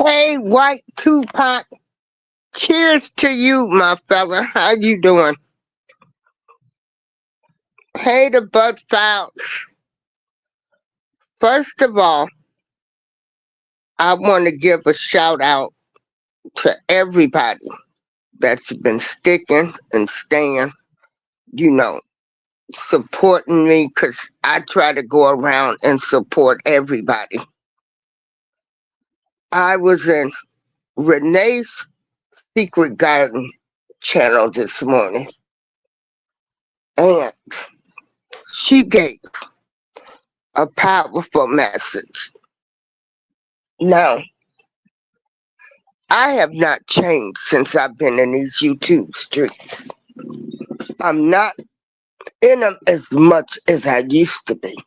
Hey, White Tupac. Cheers to you, my fella. How you doing? Hey, the Bud Fouts. First of all, I want to give a shout out to everybody that's been sticking and staying, you know, supporting me because I try to go around and support everybody. I was in Renee's Secret Garden channel this morning, and she gave a powerful message. Now, I have not changed since I've been in these YouTube streets. I'm not in them as much as I used to be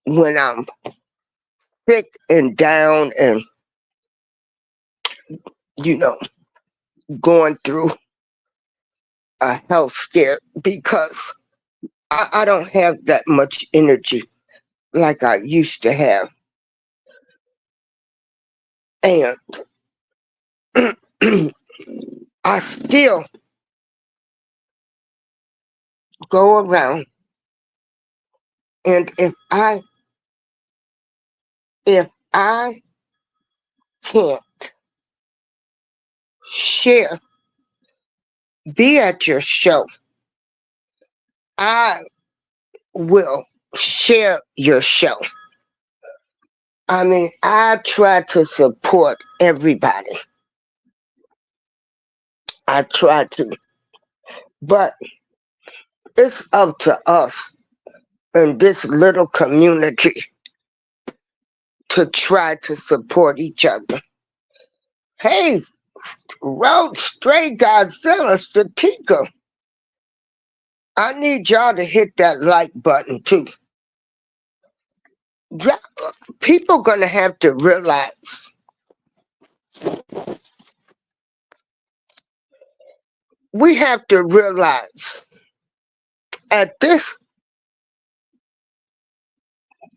when I'm sick and down and, you know, going through a health scare because I don't have that much energy like I used to have. And I still go around, and if I can't share, be at your show, I will share your show. I mean, I try to support everybody. I try to. But it's up to us in this little community to try to support each other. Hey, Road Stray Godzilla Stratika, I need y'all to hit that like button too. People gonna have to realize we have to realize at this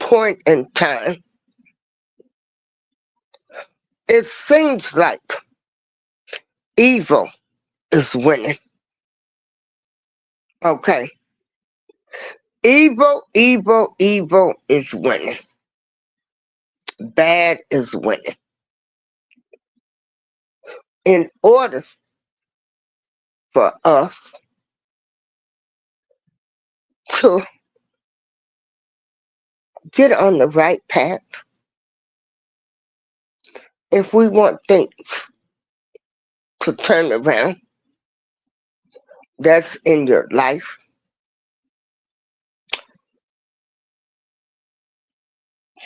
point in time, it seems like evil is winning. Okay. Evil is winning. Bad is winning. In order for us to get on the right path, if we want things to turn around, that's in your life,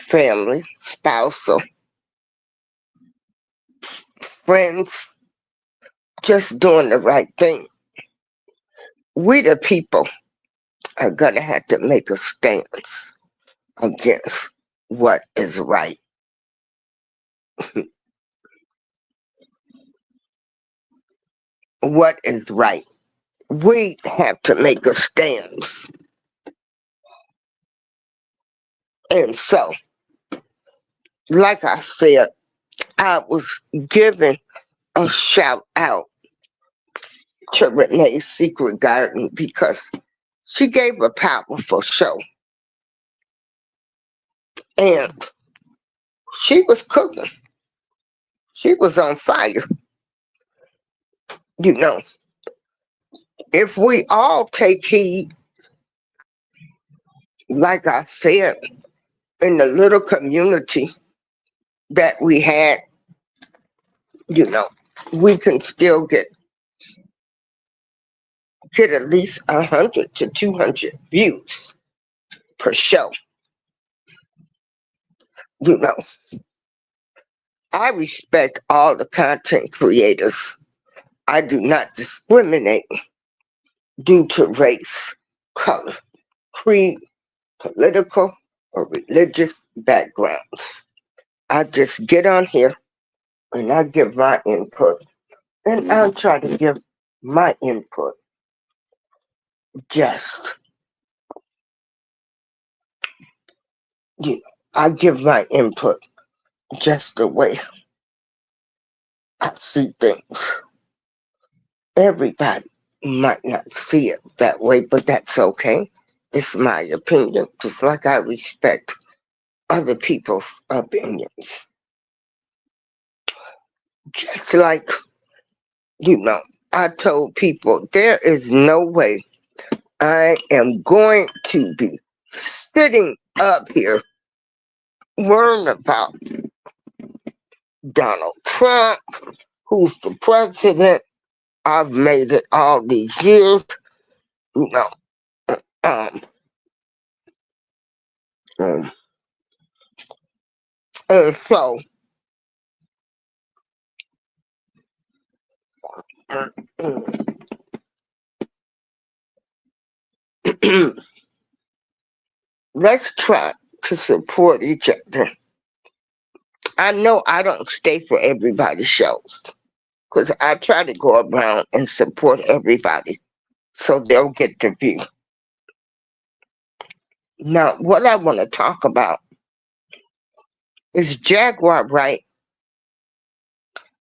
family, spousal, friends, just doing the right thing. We the people are gonna have to make a stance against what is right. What is right? We have to make a stance. And so, like I said, I was giving a shout out to Renee's Secret Garden because she gave a powerful show. And she was cooking. She was on fire. You know, if we all take heed, like I said, in the little community that we had, you know, we can still get at least 100 to 200 views per show. You know, I respect all the content creators. I do not discriminate due to race, color, creed, political, or religious backgrounds. I just get on here and I give my input, and I'll try to give my input just, you know, I give my input just the way I see things. Everybody might not see it that way, but that's okay. It's my opinion, just like I respect other people's opinions. Just like, I told people there is no way I am going to be sitting up here worrying about Donald Trump, who's the president. I've made it all these years, you know. Um, um, and so, let's try to support each other. I know I don't stay for everybody's shows because I try to go around and support everybody so they'll get the view. Now, what I want to talk about is Jaguar Wright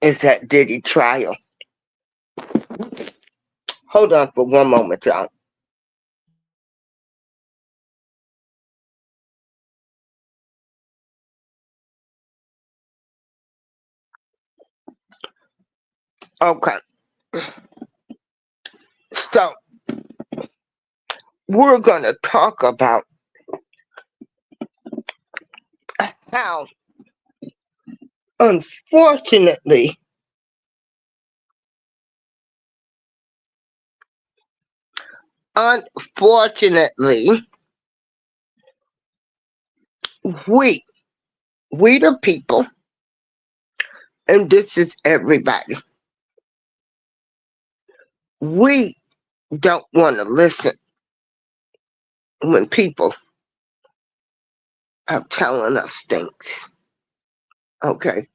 is that Diddy trial. Hold on for one moment, y'all. Okay, so we're going to talk about how, unfortunately, unfortunately, we, we the people, and this is everybody, we don't want to listen when people are telling us things. Okay,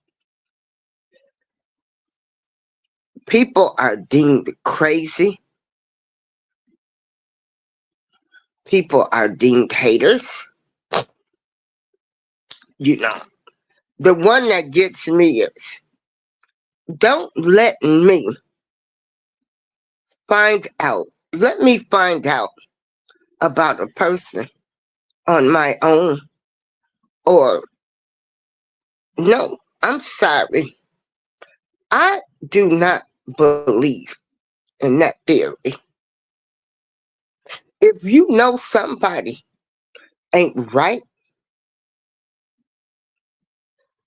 people are deemed crazy. People are deemed haters. You know, the one that gets me is don't let me find out. Let me find out about a person on my own. Or, no, I'm sorry. I do not believe in that theory. If you know somebody ain't right,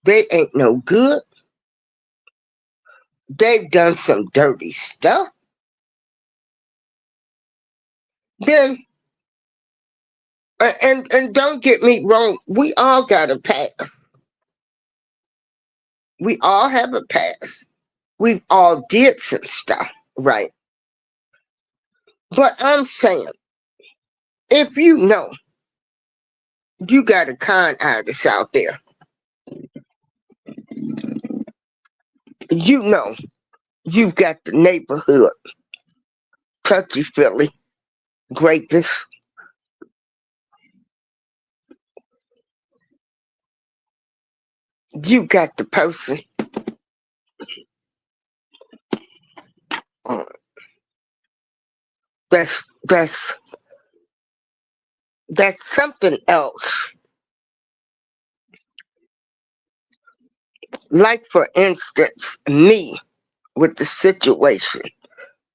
they ain't no good, they've done some dirty stuff, then, and don't get me wrong, we all got a past. We all have a past. We've all did some stuff, right? But I'm saying, if you know you got a con artist out there, you know you've got the neighborhood touchy feely greatness, you got the person uh, that's that's that's something else. Like for instance, me with the situation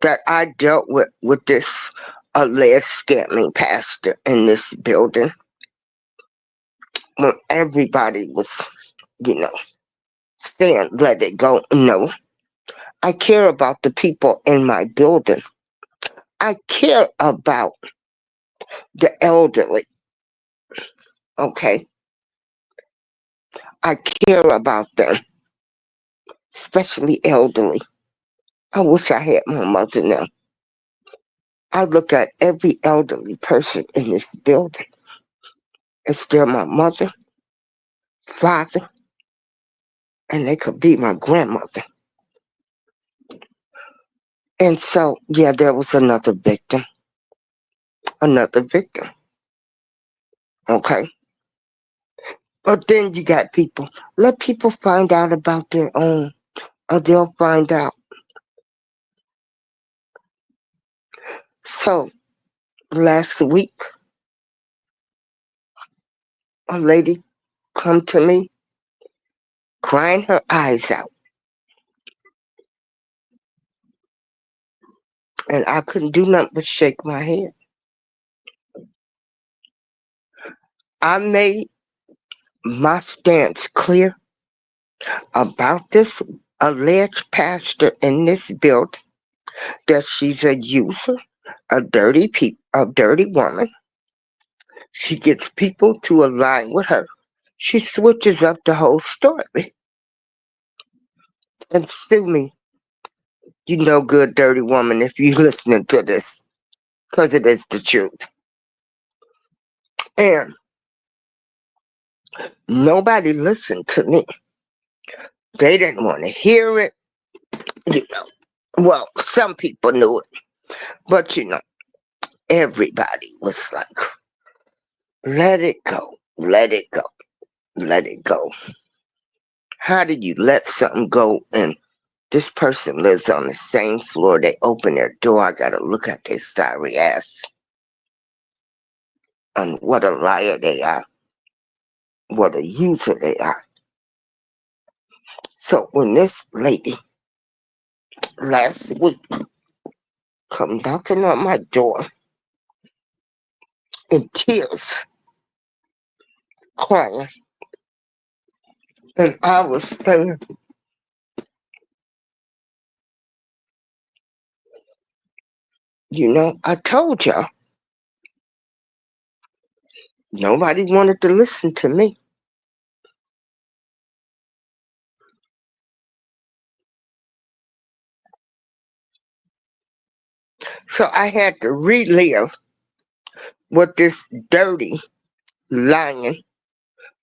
that I dealt with this alleged scamming pastor in this building, when everybody was, you know, saying let it go. No, I care about the people in my building. I care about the elderly. Okay, I care about them, especially elderly. I wish I had my mother now. I look at every elderly person in this building. It's still my mother, father, and they could be my grandmother. And so, yeah, there was another victim. Another victim. Okay. But then you got people. Let people find out about their own. or they'll find out. So last week, a lady come to me crying her eyes out, and I couldn't do nothing but shake my head. I made my stance clear about this alleged pastor in this building, that she's a user, a dirty woman. She gets people to align with her. She switches up the whole story and sue me. You no good, dirty woman, if you listening to this, because it is the truth. And nobody listened to me. They didn't want to hear it. You know, well, some people knew it, but everybody was like, let it go, let it go, let it go. How do you let something go and this person lives on the same floor? They open their door, I gotta look at their sorry ass. And what a liar they are. What a user they are. So when this lady last week come knocking on my door in tears, crying, and I was saying, I told y'all, nobody wanted to listen to me. So I had to relive what this dirty, lying,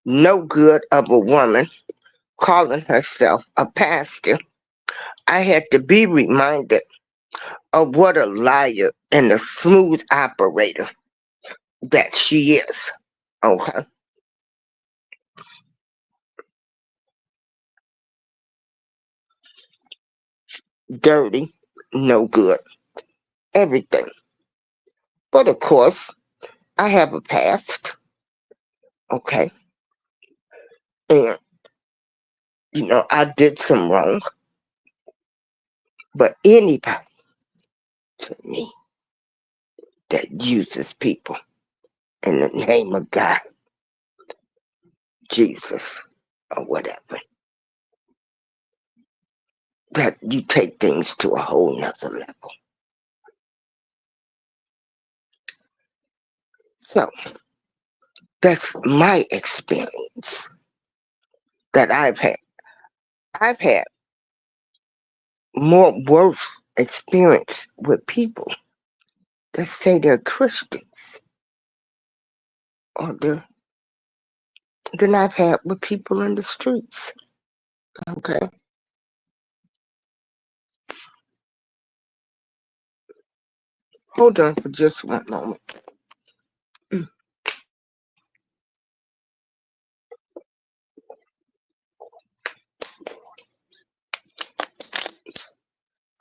no good of a woman calling herself a pastor. I had to be reminded of what a liar and a smooth operator that she is. Okay. Dirty, no good, everything. But of course, I have a past. Okay. And, I did some wrong. But anybody to me that uses people in the name of God, Jesus, or whatever, that you take things to a whole nother level. So that's my experience that I've had. I've had more worse experience with people that say they're Christians or than I've had with people in the streets. Okay. Hold on for just one moment.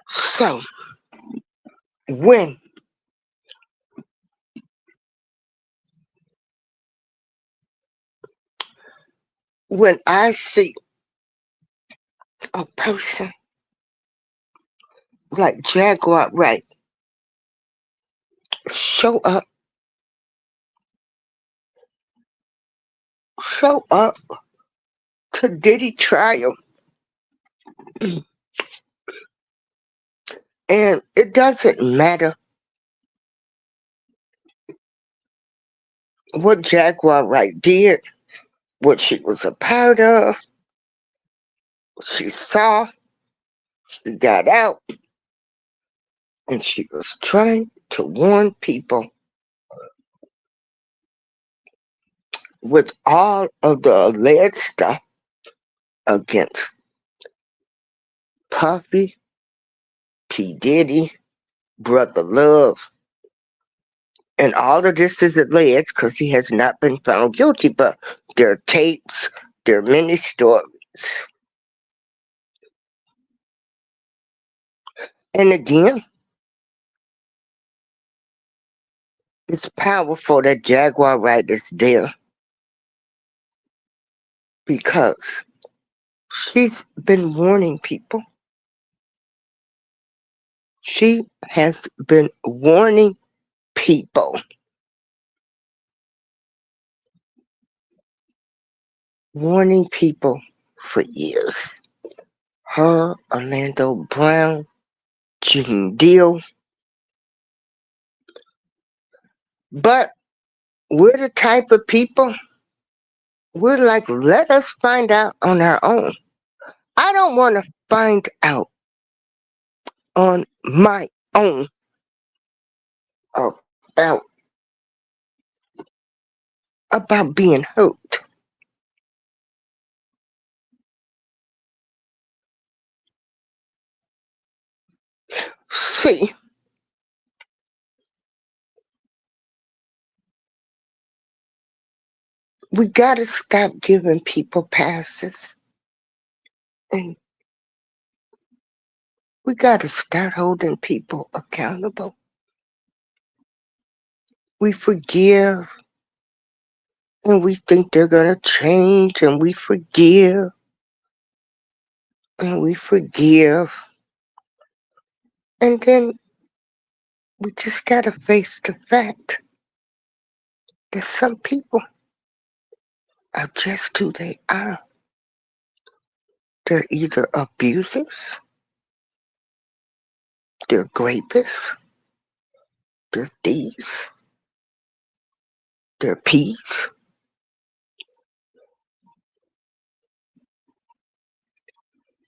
So when I see a person like Jaquar Wright show up to Diddy trial, and it doesn't matter what Jaquar Wright did, what she was a part of. She saw, she got out, and she was trying to warn people with all of the alleged stuff against Puffy, P. Diddy, Brother Love. And all of this is alleged because he has not been found guilty, but there are tapes, there are many stories. And again, it's powerful that Jaguar Wright is there because she's been warning people. She has been warning people, for years. Her, Orlando Brown, Gene Deal. But we're the type of people, we're like, let us find out on our own. I don't want to find on my own about, about being hurt. See, we gotta stop giving people passes. And we gotta start holding people accountable. We forgive and we think they're gonna change, and we forgive and we forgive. And then we just gotta face the fact that some people are just who they are. They're either abusers, they're rapists, they're thieves, they're peas.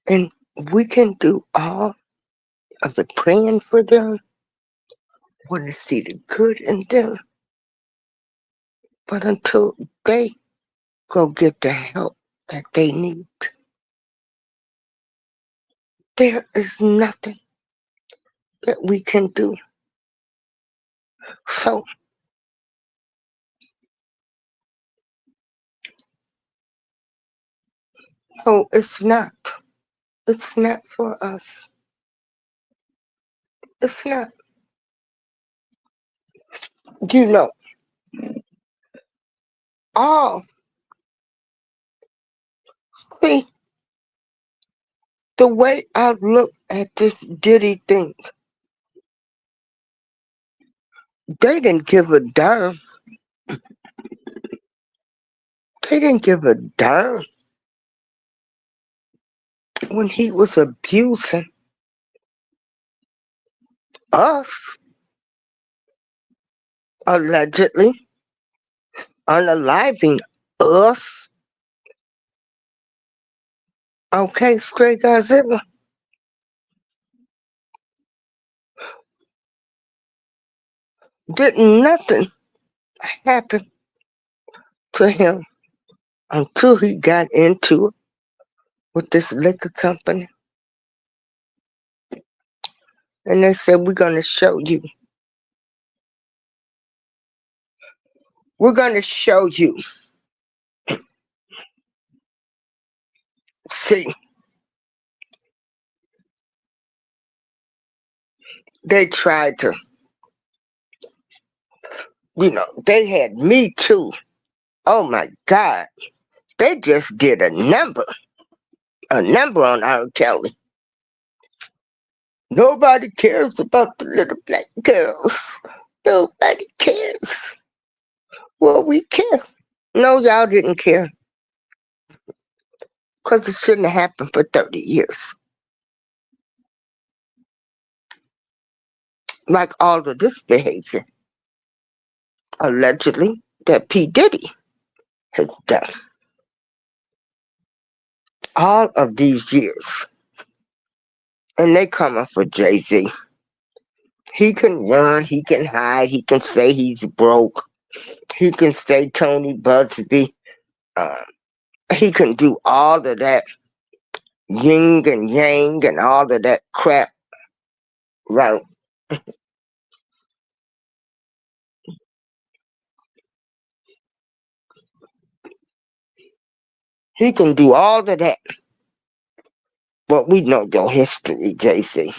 And we can do all of the praying for them, want to see the good in them. But until they go get the help that they need, there is nothing that we can do. So, so it's not. It's not for us. It's not. You know, all, see, the way I look at this Diddy thing, they didn't give a darn. They didn't give a darn when he was abusing us, allegedly, unaliving us. Okay, straight Godzilla. Didn't nothing happen to him until he got into it with this liquor company. And they said, we're going to show you. We're going to show you. See, they tried to, they had me too. Oh my God. They just did a number on R. Kelly. Nobody cares about the little black girls. Nobody cares. Well, we care. No, y'all didn't care. Because it shouldn't have happened for 30 years. Like all of this behavior, allegedly, that P. Diddy has done. All of these years. And they coming for Jay-Z. He can run, he can hide, he can say he's broke. He can say Tony Busby. Uh, he can do all of that yin and yang and all of that crap. Right. He can do all of that. But we know your history, JC.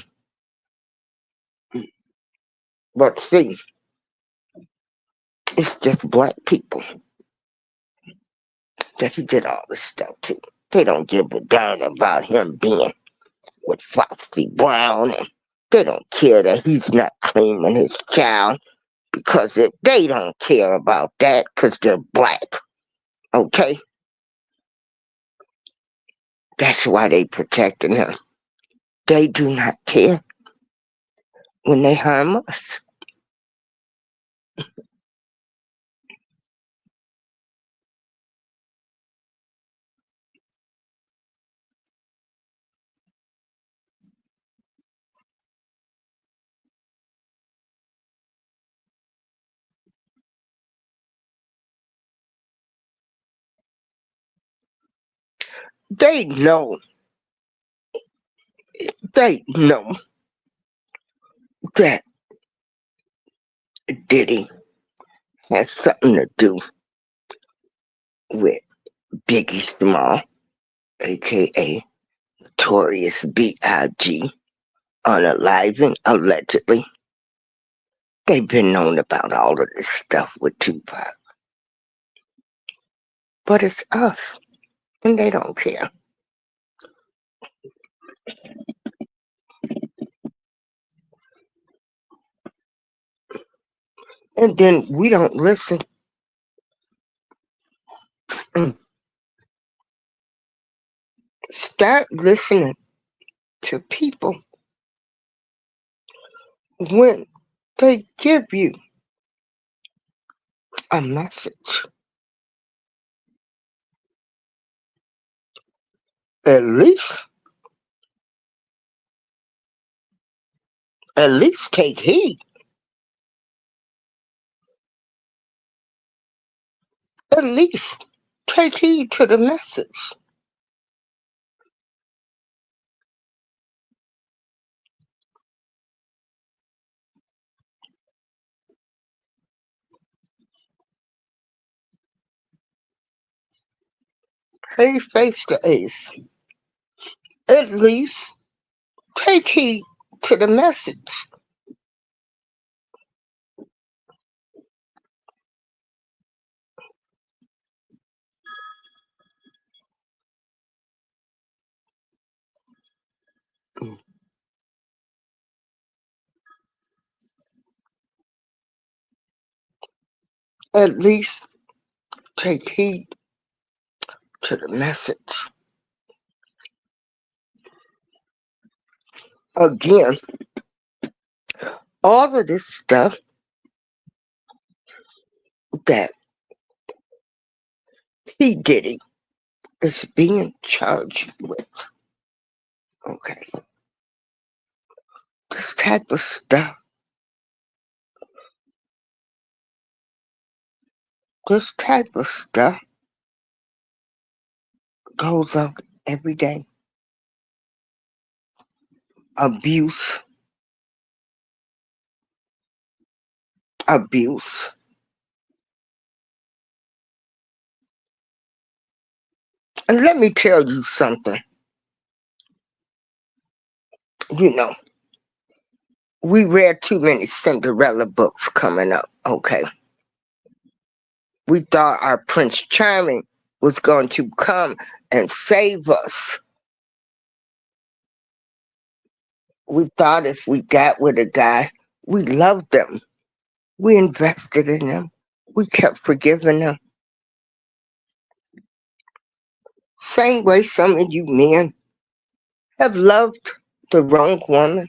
But see, it's just black people that he did all this stuff to. They don't give a darn about him being with Foxy Brown, and they don't care that he's not claiming his child, because if they don't care about that because they're black, okay, that's why they protecting him. They do not care when they harm us. They know, they know that Diddy has something to do with Biggie Small, aka Notorious B.I.G., unaliving, allegedly. They've been known about all of this stuff with Tupac. But it's us, and they don't care. And then we don't listen. Mm. Start listening to people when they give you a message. At least, at least take heed. At least take heed to the message. Hey, face the ace. At least take heed to the message. At least take heed to the message. Again, all of this stuff that P. Diddy is being charged with. Okay. This type of stuff, this type of stuff goes on every day. Abuse, abuse. And let me tell you something. You know, we read too many Cinderella books coming up, okay? We thought our Prince Charming was going to come and save us. We thought if we got with a guy, we loved them. We invested in them. We kept forgiving them. Same way some of you men have loved the wrong woman,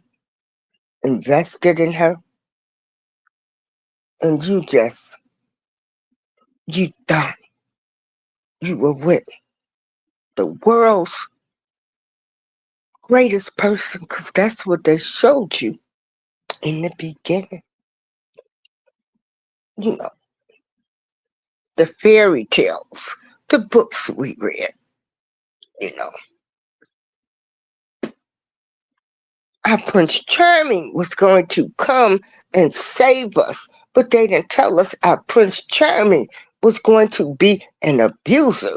invested in her, and you thought you were with the world's greatest person, because that's what they showed you in the beginning. You know, the fairy tales, the books we read, you know. Our Prince Charming was going to come and save us, but they didn't tell us our Prince Charming was going to be an abuser.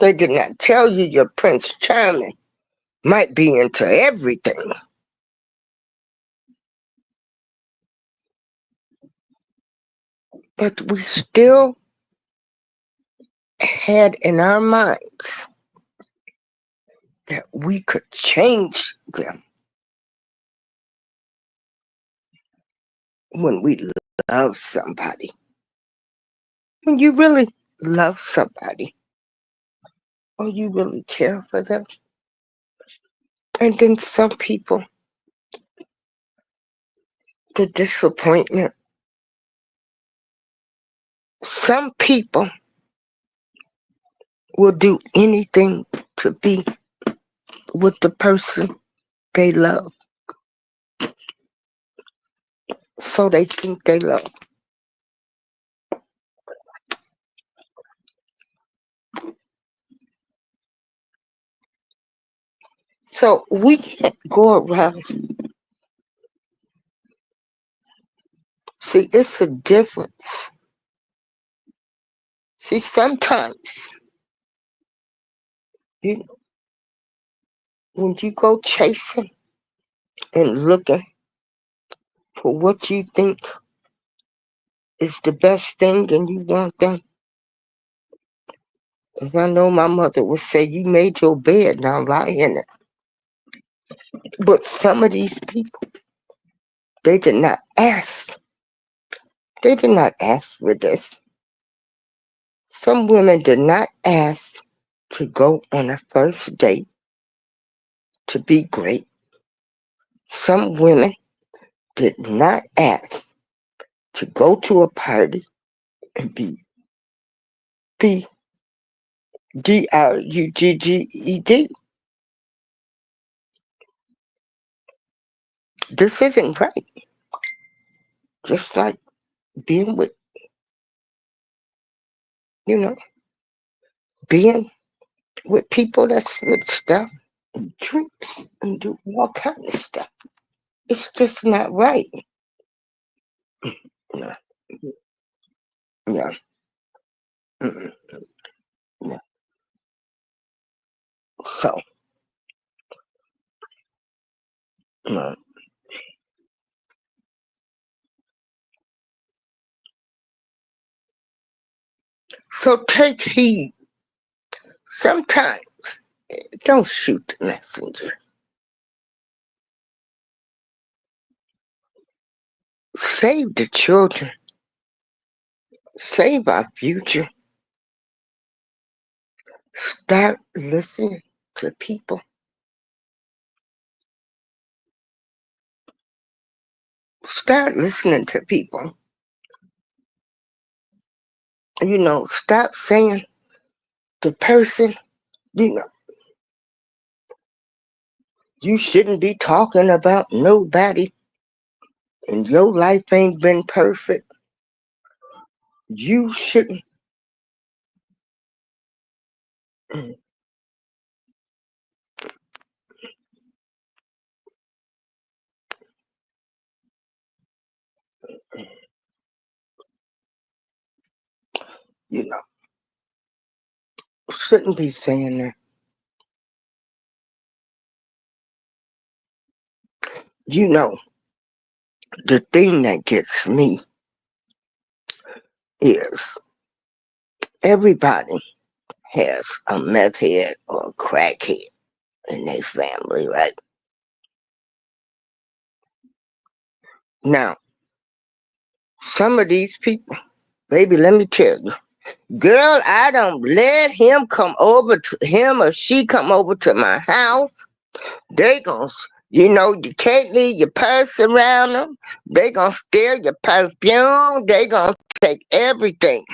They did not tell you your Prince Charming might be into everything. But we still had in our minds that we could change them when we love somebody. When you really love somebody or you really care for them. And then some people, the disappointment. Some people will do anything to be with the person they love. So they think they love. So we can't go around. See, it's a difference. See, sometimes you, when you go chasing and looking for what you think is the best thing and you want them, as I know my mother would say, you made your bed, now lie in it. But some of these people, they did not ask. They did not ask for this. Some women did not ask to go on a first date to be great. Some women did not ask to go to a party and be Drugged. This isn't right. Just like being with, you know, being with people that's with stuff and drinks and do all kind of stuff. It's just not right. No, no, mm-mm, no. So, no. So take heed. Sometimes don't shoot the messenger. Save the children. Save our future. Start listening to people. Start listening to people. Stop saying the person, you know, you shouldn't be talking about nobody and your life ain't been perfect. You shouldn't. mm, You know, shouldn't be saying that. You know, the thing that gets me is everybody has a meth head or a crackhead in their family, right? Now, some of these people, baby, let me tell you, girl, I don't let him or she come over to my house. They gon' you can't leave your purse around them. They gonna steal your perfume. They gonna take everything.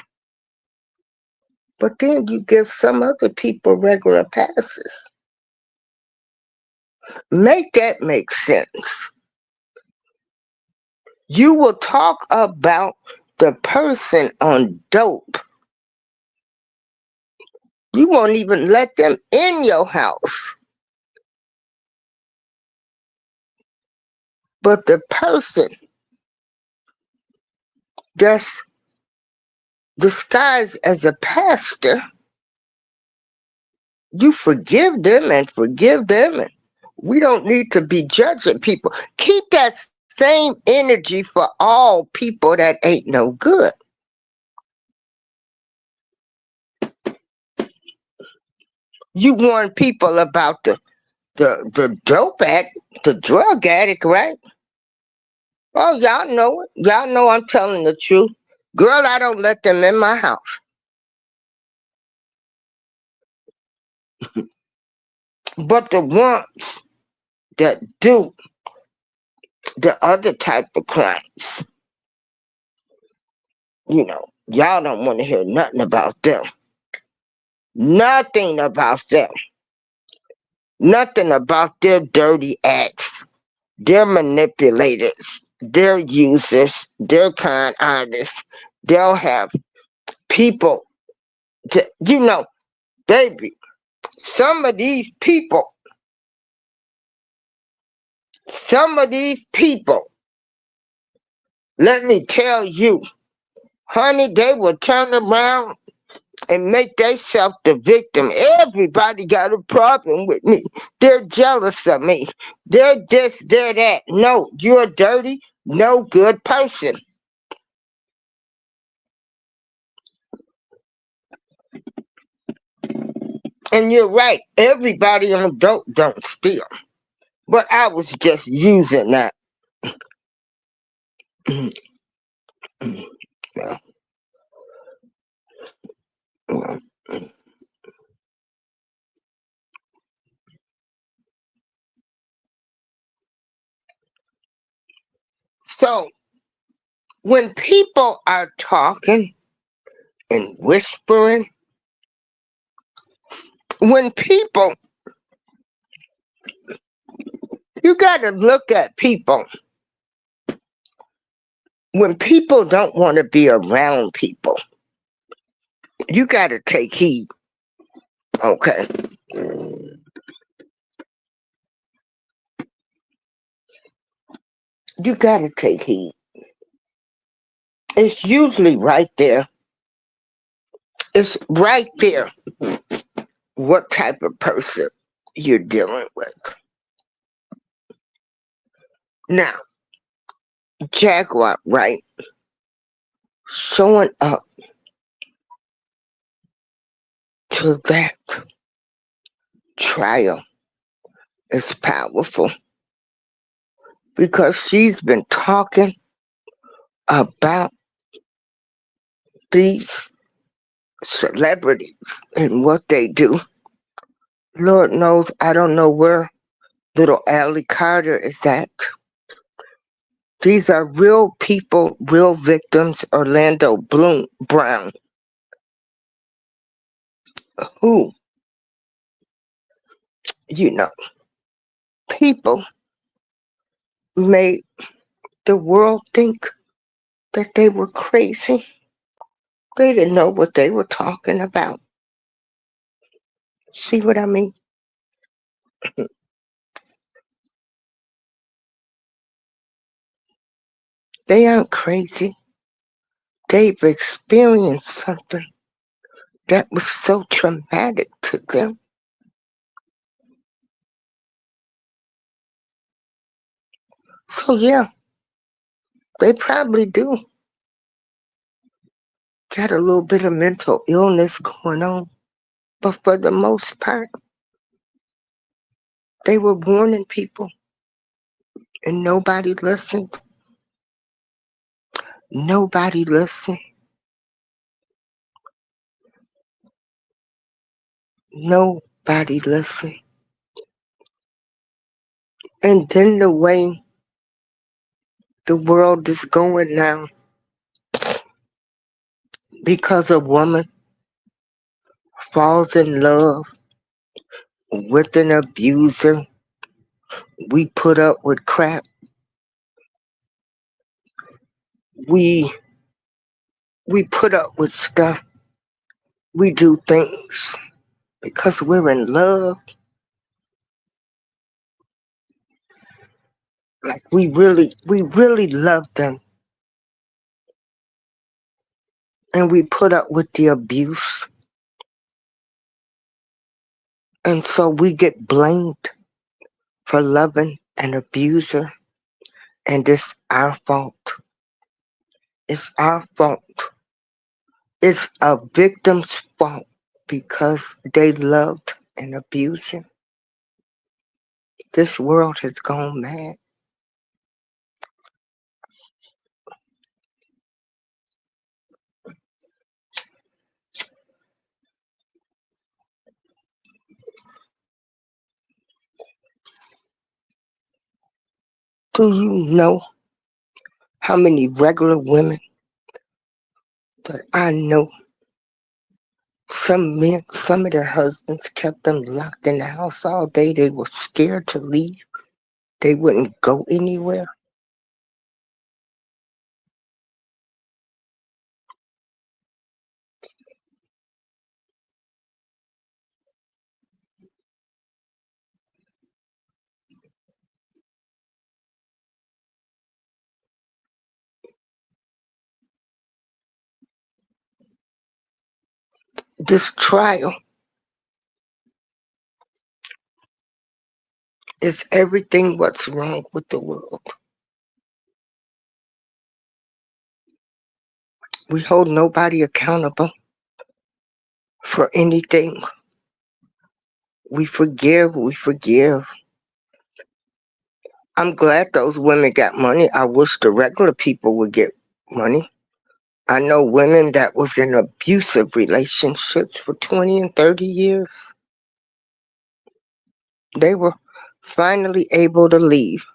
But then you give some other people regular passes. Make that make sense. You will talk about the person on dope. You won't even let them in your house. But the person that's disguised as a pastor, You forgive them and forgive them. And we don't need to be judging people. Keep that same energy for all people that ain't no good. You warn people about the dope addict, the drug addict, right? Oh, y'all know it. Y'all know I'm telling the truth. Girl, I don't let them in my house. But the ones that do the other type of crimes, y'all don't want to hear nothing about them. Nothing about them. Nothing about their dirty acts. They're manipulators. They're users. They're con artists. They'll have people to, baby, some of these people, some of these people, let me tell you, honey, they will turn around and make themselves the victim. Everybody got a problem with me. They're jealous of me. They're this, they're that. No, you're a dirty, no good person. And you're right. Everybody on dope don't steal. But I was just using that. So when people are talking and whispering, when people, you got to look at people. When people don't want to be around people, you got to take heed. Okay. You got to take heed. It's usually right there. It's right there what type of person you're dealing with. Now, Jaquar, right? Showing up to that trial is powerful because she's been talking about these celebrities and what they do. Lord knows I don't know where little Allie Carter is at. These are real people, real victims. Orlando Brown, who, you know, people made the world think that they were crazy. They didn't know what they were talking about. See what I mean? They aren't crazy. They've experienced something that was so traumatic to them. So, yeah, they probably do got a little bit of mental illness going on. But for the most part, they were warning people and nobody listened. Nobody listened. Nobody listened. And then the way the world is going now, because a woman falls in love with an abuser, we put up with crap. We put up with stuff. We do things because we're in love. Like we really love them. And we put up with the abuse. And so we get blamed for loving an abuser, and it's our fault. It's our fault. It's a victim's fault because they loved an abuser. This world has gone mad. Do you know how many regular women that I know? Some men, some of their husbands kept them locked in the house all day. They were scared to leave. They wouldn't go anywhere. This trial is everything what's wrong with the world. We hold nobody accountable for anything. We forgive, we forgive. I'm glad those women got money. I wish the regular people would get money. I know women that was in abusive relationships for 20 and 30 years. They were finally able to leave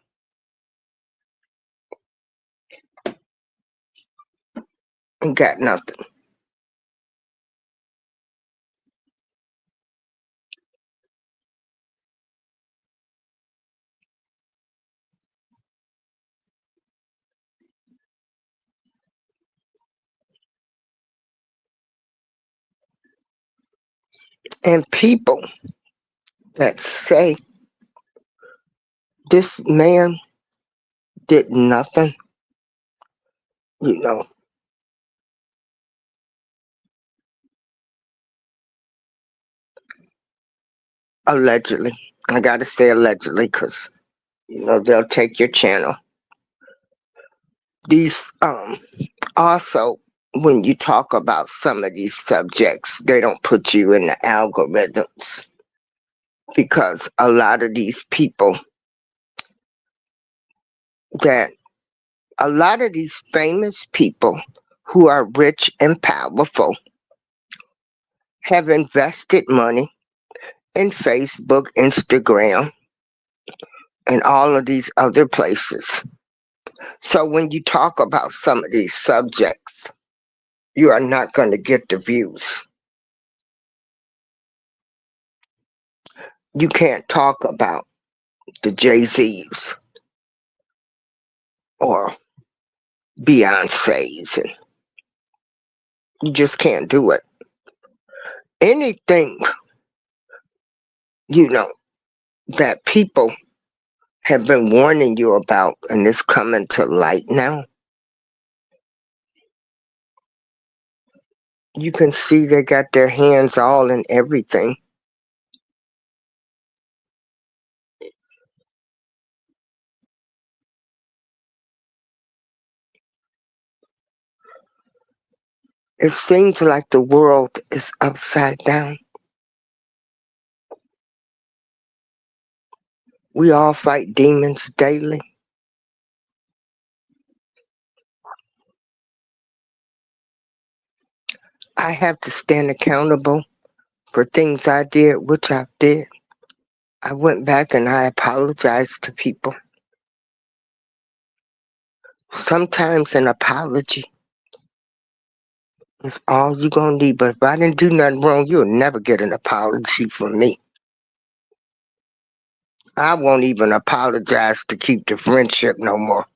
and got nothing. And people that say this man did nothing, you know, allegedly. I gotta say allegedly because, you know, they'll take your channel. These, also, when you talk about some of these subjects, they don't put you in the algorithms because a lot of these people that, a lot of these famous people who are rich and powerful have invested money in Facebook, Instagram, and all of these other places. So when you talk about some of these subjects, you are not going to get the views. You can't talk about the Jay-Z's or Beyonce's, and you just can't do it. Anything, you know, that people have been warning you about and it's coming to light now, you can see they got their hands all in everything. It seems like the world is upside down. We all fight demons daily. I have to stand accountable for things I did, which I did. I went back and I apologized to people. Sometimes an apology is all you're going to need. But if I didn't do nothing wrong, you'll never get an apology from me. I won't even apologize to keep the friendship no more.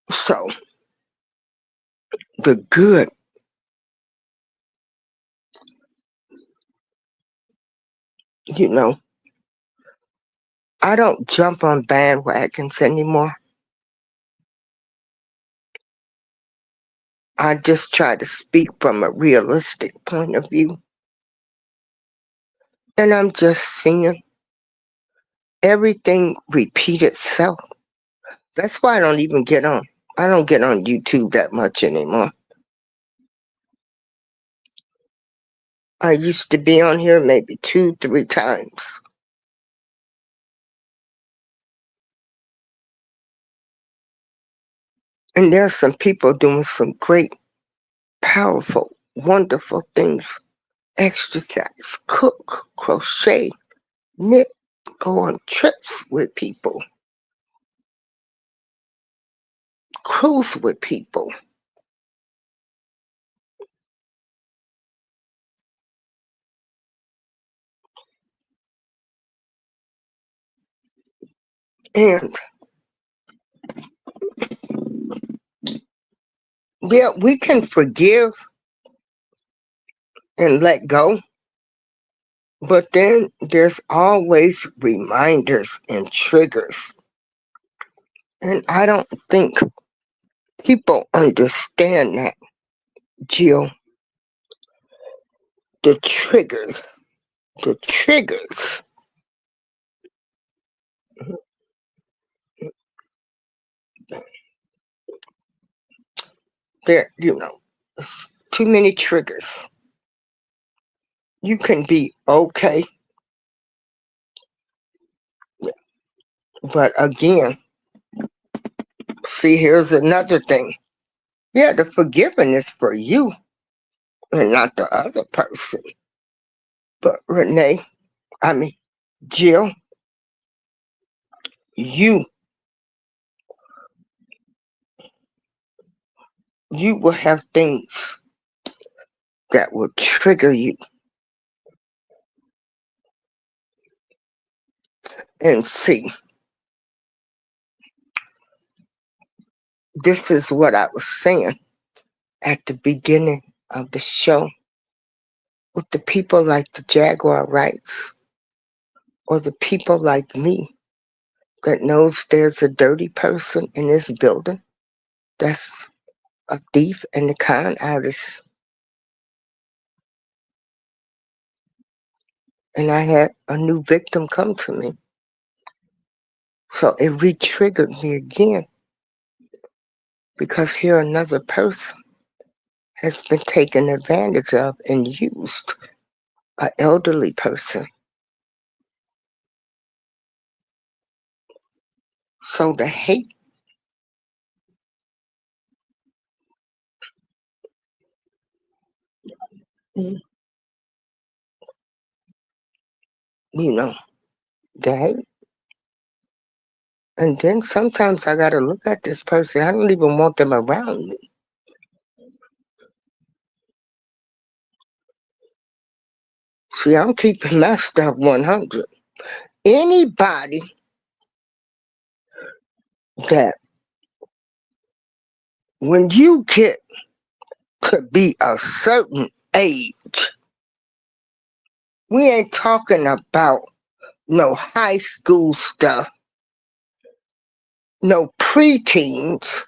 So, the good, you know, I don't jump on bandwagons anymore. I just try to speak from a realistic point of view. And I'm just seeing everything repeat itself. That's why I don't even get on. I don't get on YouTube that much anymore. I used to be on here maybe 2, 3 times. And there's some people doing some great, powerful, wonderful things. Exercise, cook, crochet, knit, go on trips with people, cruise with people. And yeah, we can forgive and let go, but then there's always reminders and triggers. And I don't think people understand that, Jill. The triggers, the triggers. There, it's too many triggers. You can be okay, but again, see, here's another thing. Yeah, the forgiving is for you and not the other person. But Renee, I mean, Jill, you you will have things that will trigger you. And see, this is what I was saying at the beginning of the show with the people like the Jaguar Wrights or the people like me that knows there's a dirty person in this building that's a thief and a con artist. And I had a new victim come to me. So it re-triggered me again because here another person has been taken advantage of and used, an elderly person. So the hate, you know, the hate. And then sometimes I gotta look at this person. I don't even want them around me. See, I'm keeping my stuff 100. Anybody that when you get to be a certain age, we ain't talking about no high school stuff, no preteens,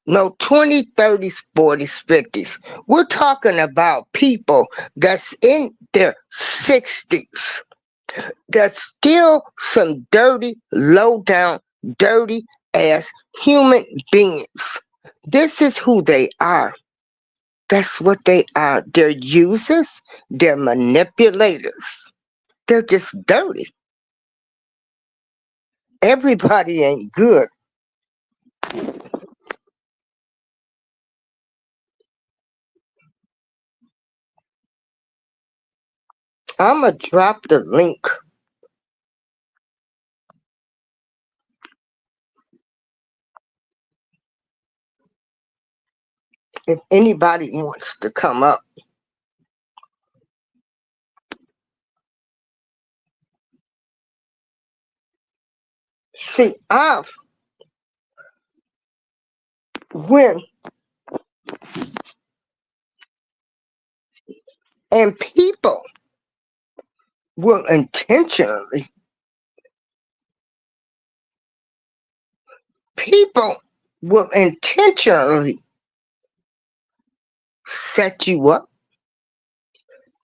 no 20s, 30s, 40s, 50s. We're talking about people that's in their 60s, that's still some dirty, low down, dirty ass human beings. This is who they are. That's what they are. They're users, they're manipulators. They're just dirty. Everybody ain't good. I'ma drop the link. If anybody wants to come up. See, when, and people will people will intentionally set you up,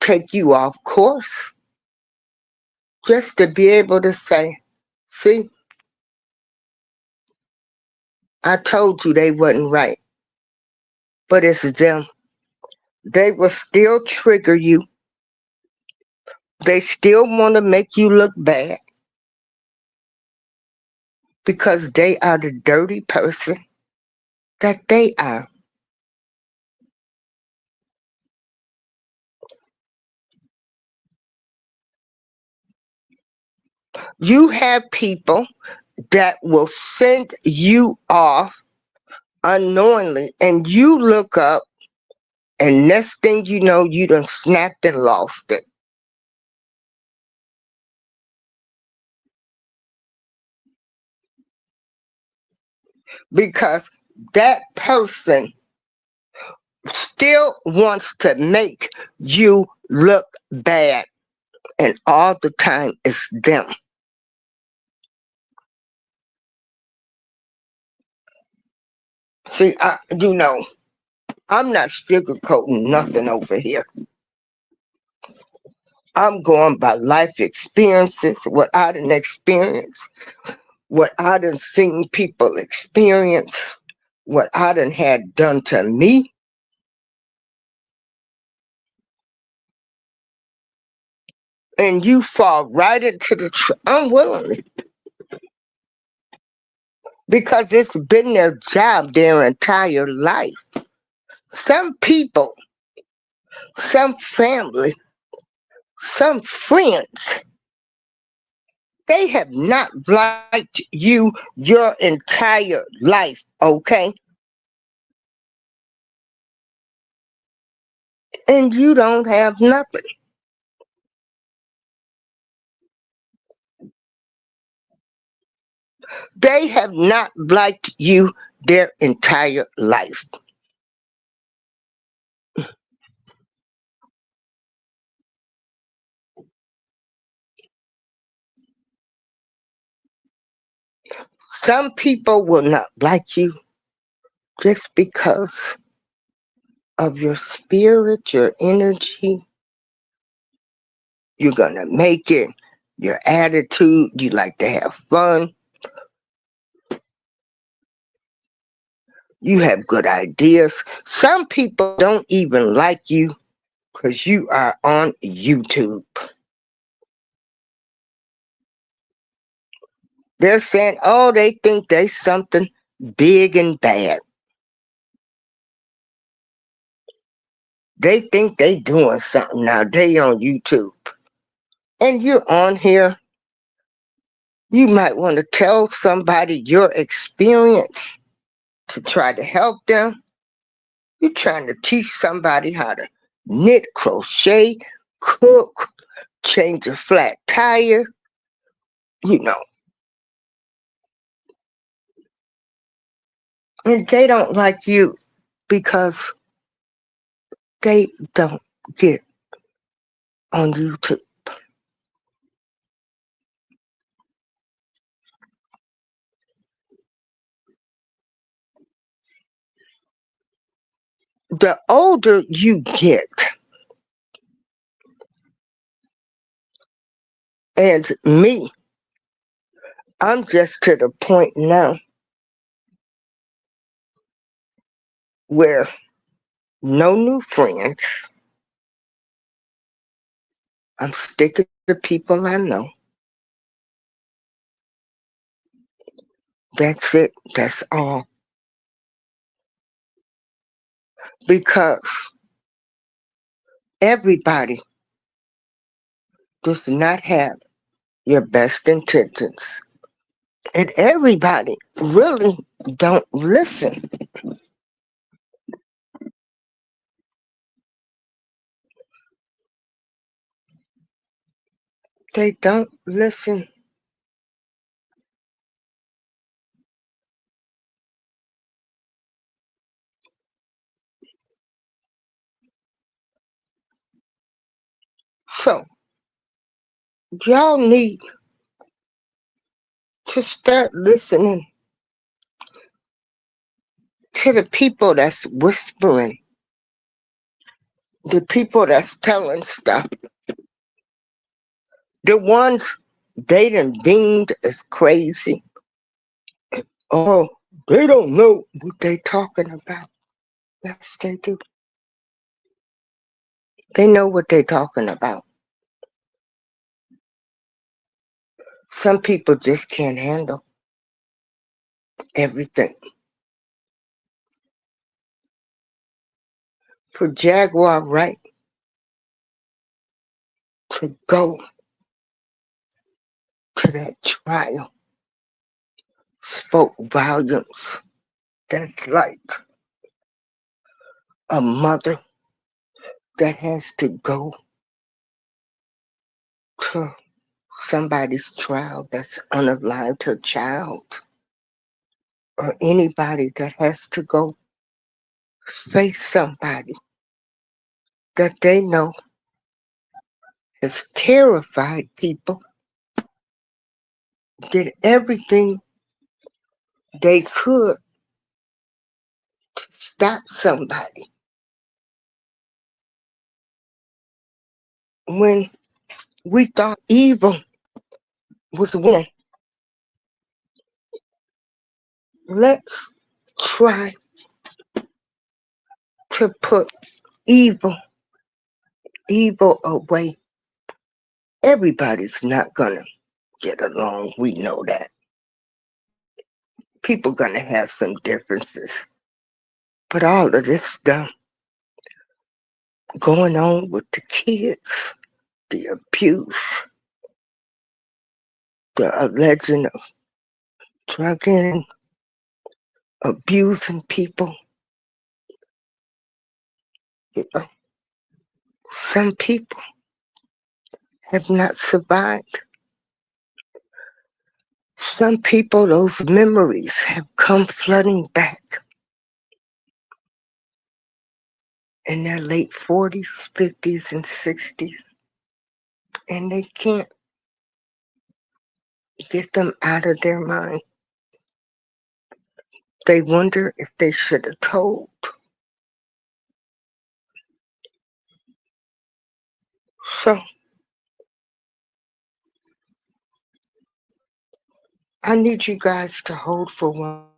take you off course, just to be able to say, see, I told you they wasn't right, but it's them. They will still trigger you. They still want to make you look bad because they are the dirty person that they are. You have people that will send you off unknowingly, and you look up, and next thing you know, you done snapped and lost it. Because that person still wants to make you look bad, and all the time it's them. See, I'm not sugarcoating nothing over here. I'm going by life experiences, what I done experienced, what I done seen people experience, what I done had done to me, and you fall right into the unwillingly, because it's been their job their entire life. Some people, some family, some friends, they have not liked you your entire life, okay? And you don't have nothing. They have not liked you their entire life. Some people will not like you just because of your spirit, your energy. You're going to make it, your attitude. You like to have fun. You have good ideas. Some people don't even like you because you are on YouTube. They're saying, oh, they think they something big and bad. They think they doing something now. They on YouTube. And you're on here. You might want to tell somebody your experience to try to help them. You're trying to teach somebody how to knit, crochet, cook, change a flat tire, you know. And they don't like you because they don't get on YouTube. The older you get, and me, I'm just to the point now where no new friends. I'm sticking to people I know. That's it. That's all. Because everybody does not have your best intentions. And everybody really don't listen. They don't listen. So y'all need to start listening to the people that's whispering The people that's telling stuff, the ones they done deemed as crazy. Oh, they don't know what they talking about. Yes, they do. They know what they talking about. Some people just can't handle everything. For Jaguar Wright to go to that trial spoke volumes. That's like a mother that has to go to somebody's trial that's unalived her child, or anybody that has to go face somebody that they know has terrified people, did everything they could to stop somebody. When we thought evil was winning, let's try to put evil away. Everybody's not gonna get along. We know that. People gonna have some differences. But all of this stuff going on with the kids, the abuse, the alleging of drugging, abusing people, you know, some people have not survived. Some people, those memories have come flooding back in their late 40s, 50s, and 60s, and they can't get them out of their mind. They wonder if they should have told. So I need you guys to hold for 1 minute.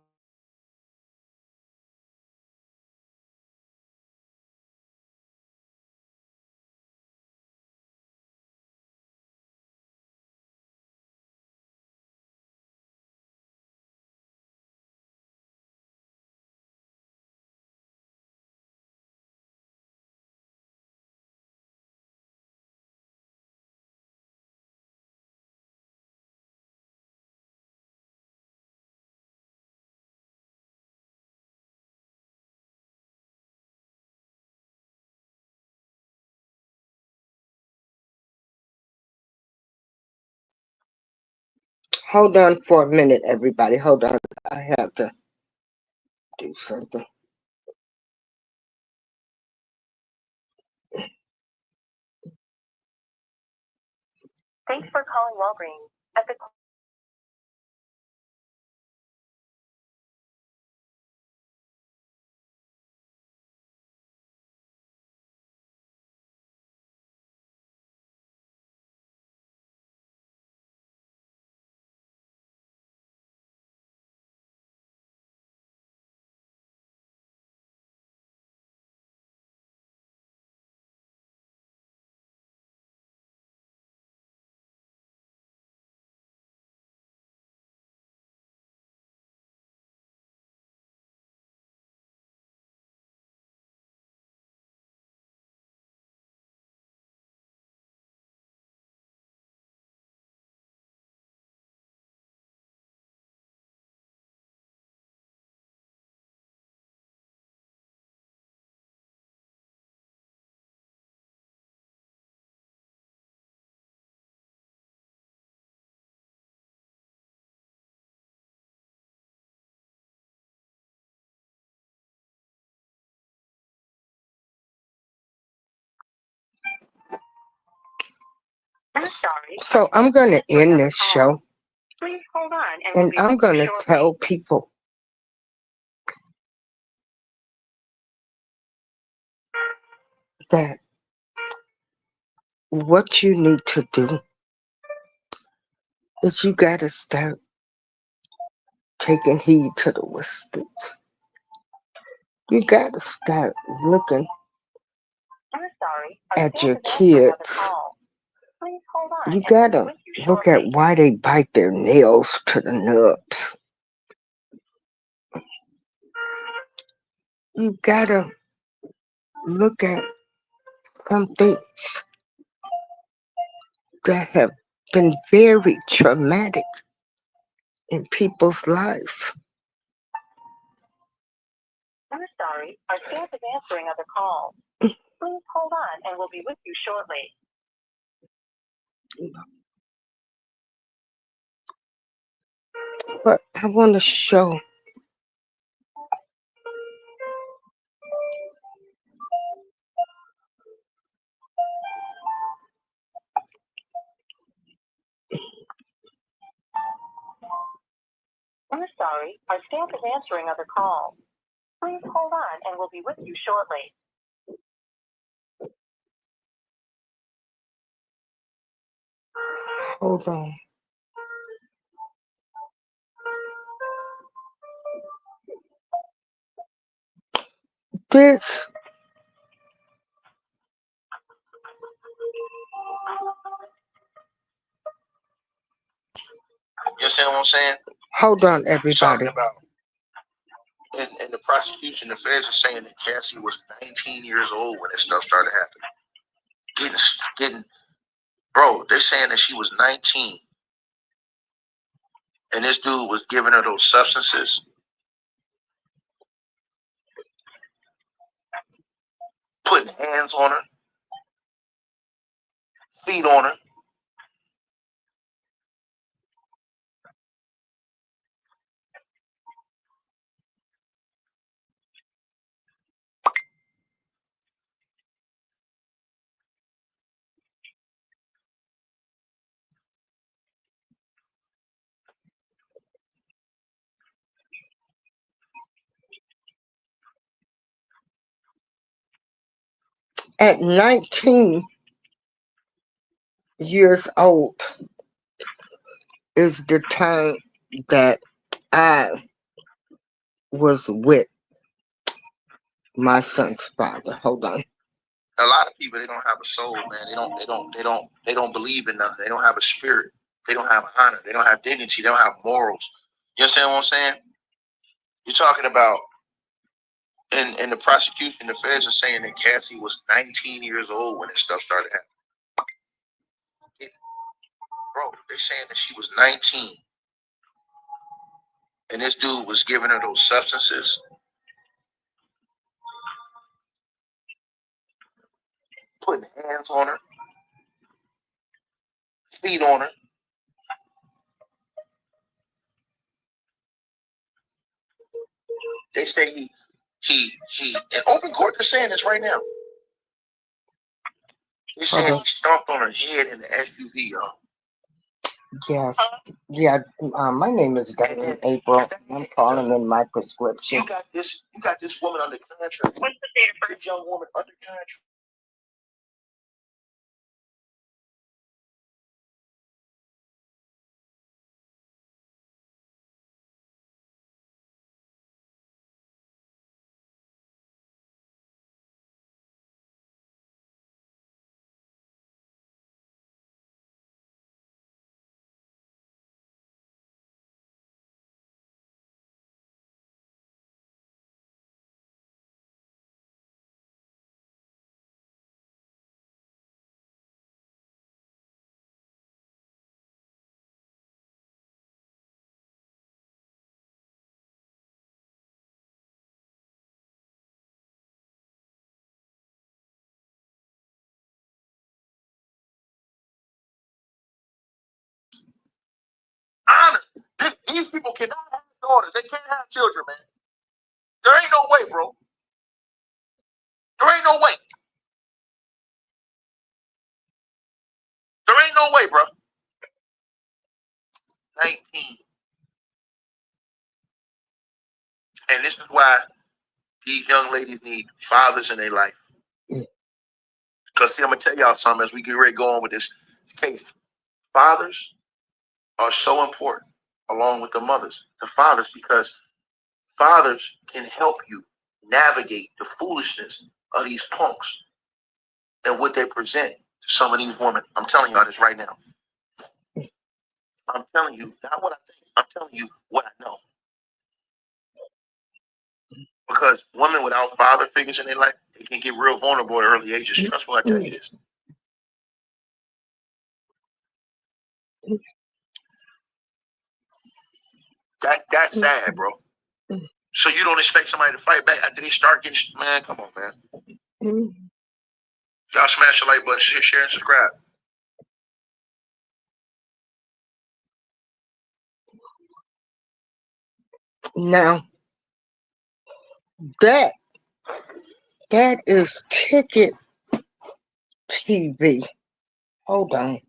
Hold on for a minute, everybody. Hold on. I have to do something. Thanks for calling Walgreens. At the I'm sorry. So I'm going to end this show. Please hold on. And I'm going to tell people that what you need to do is you gotta start taking heed to the whispers. You gotta start looking at your kids. You gotta look at why they bite their nails to the nubs. You gotta look at some things that have been very traumatic in people's lives. We're sorry, our staff is answering other calls. Please hold on and we'll be with you shortly. But I want to show We're sorry, our staff is answering other calls. Please hold on and we'll be with you shortly. hold on. This You understand what I'm saying? hold on, You're everybody. talking about in the prosecution, the feds are saying that Cassie was 19 years old when this stuff started happening. Bro, they're saying that she was 19, and this dude was giving her those substances, putting hands on her, feet on her. At 19 years old is the time that I was with my son's father. Hold on. A lot of people, they don't have a soul, man. They don't believe in nothing. They don't have a spirit. They don't have honor. They don't have dignity. They don't have morals. You understand what I'm saying? You're talking about in the prosecution, the feds are saying that Cassie was 19 years old when this stuff started happening. Bro, they're saying that she was 19, and this dude was giving her those substances, putting hands on her, feet on her. They say he in open court, they're saying this right now. They saying he stomped on her head in the SUV, y'all. Yes. Yeah. My name is Diane April. I'm calling in my prescription. You got this woman under contract. What's the date of birth? This young woman under contract. Honor. These people cannot have daughters. They can't have children, man. There ain't no way, bro. There ain't no way. There ain't no way, bro. 19. And this is why these young ladies need fathers in their life. Because see, I'm gonna tell y'all something as we get ready to go on with this case. Fathers are so important along with the mothers. The fathers, because fathers can help you navigate the foolishness of these punks and what they present to some of these women. I'm telling y'all this right now. I'm telling you, not what I think. I'm telling you what I know. Because women without father figures in their life, they can get real vulnerable at early ages. Trust me when I tell you this. That's sad, bro. So you don't expect somebody to fight back after they start getting, man, come on, man. Y'all smash the like button, share, and subscribe. Now, that is Ticket TV. Hold on.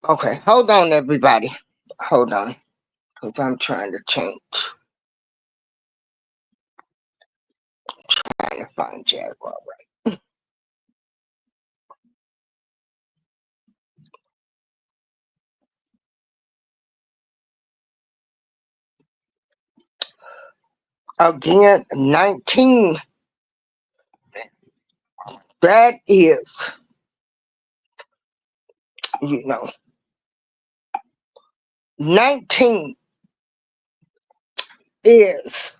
Okay, hold on, everybody. Hold on, because I'm trying to change. Trying to find Jaquar, right? Again, 19. That is, 19 is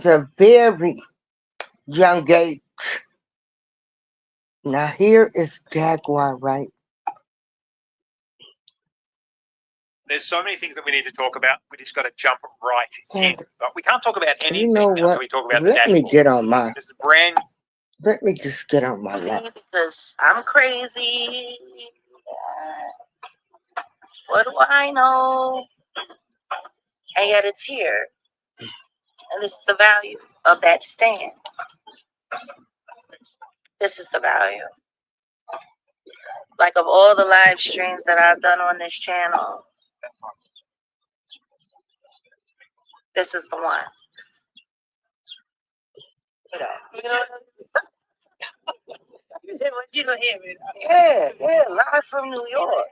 a very young age. Now here is Jaquar, right? There's so many things that we need to talk about. We just got to jump right in. But we can't talk about anything until we talk about the dashboard. Let me get on my. This is brand. Let me just get on my lap. Because I'm crazy. What do I know? And yet it's here. And this is the value of that stand. This is the value. Like of all the live streams that I've done on this channel, this is the one. You know yeah, live from New York.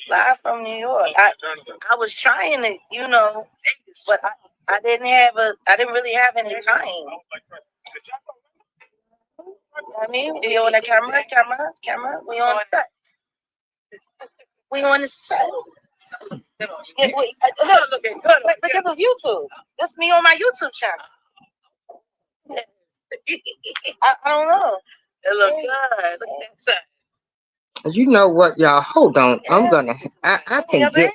Live from New York. I was trying to, but I didn't really have any time. I mean, we on the camera, we on set. We on the set. Yeah, look, because it's YouTube. This me on my YouTube channel. I don't know. It look good. Look at that side. You know what, y'all? Hold on. I'm gonna. I can get.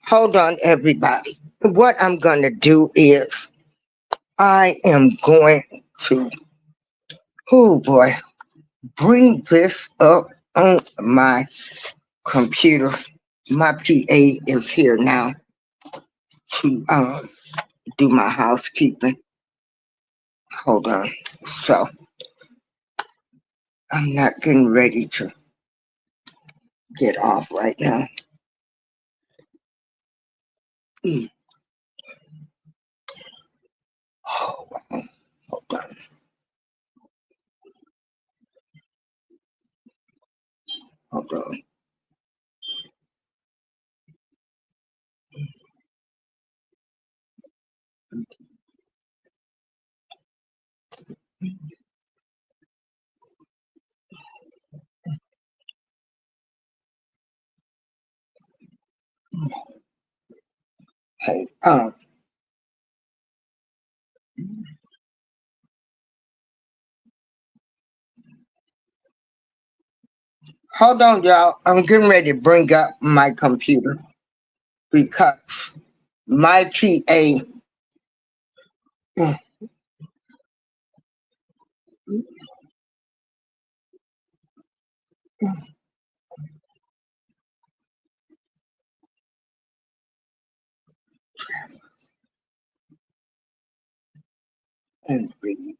Hold on, everybody. What I'm gonna do is I am going to. Oh boy, bring this up on my computer. My PA is here now to do my housekeeping. Hold on. So I'm not getting ready to get off right now. Oh, hold on. Hold on. Okay. Hold on, y'all. I'm getting ready to bring up my computer because my TA and read.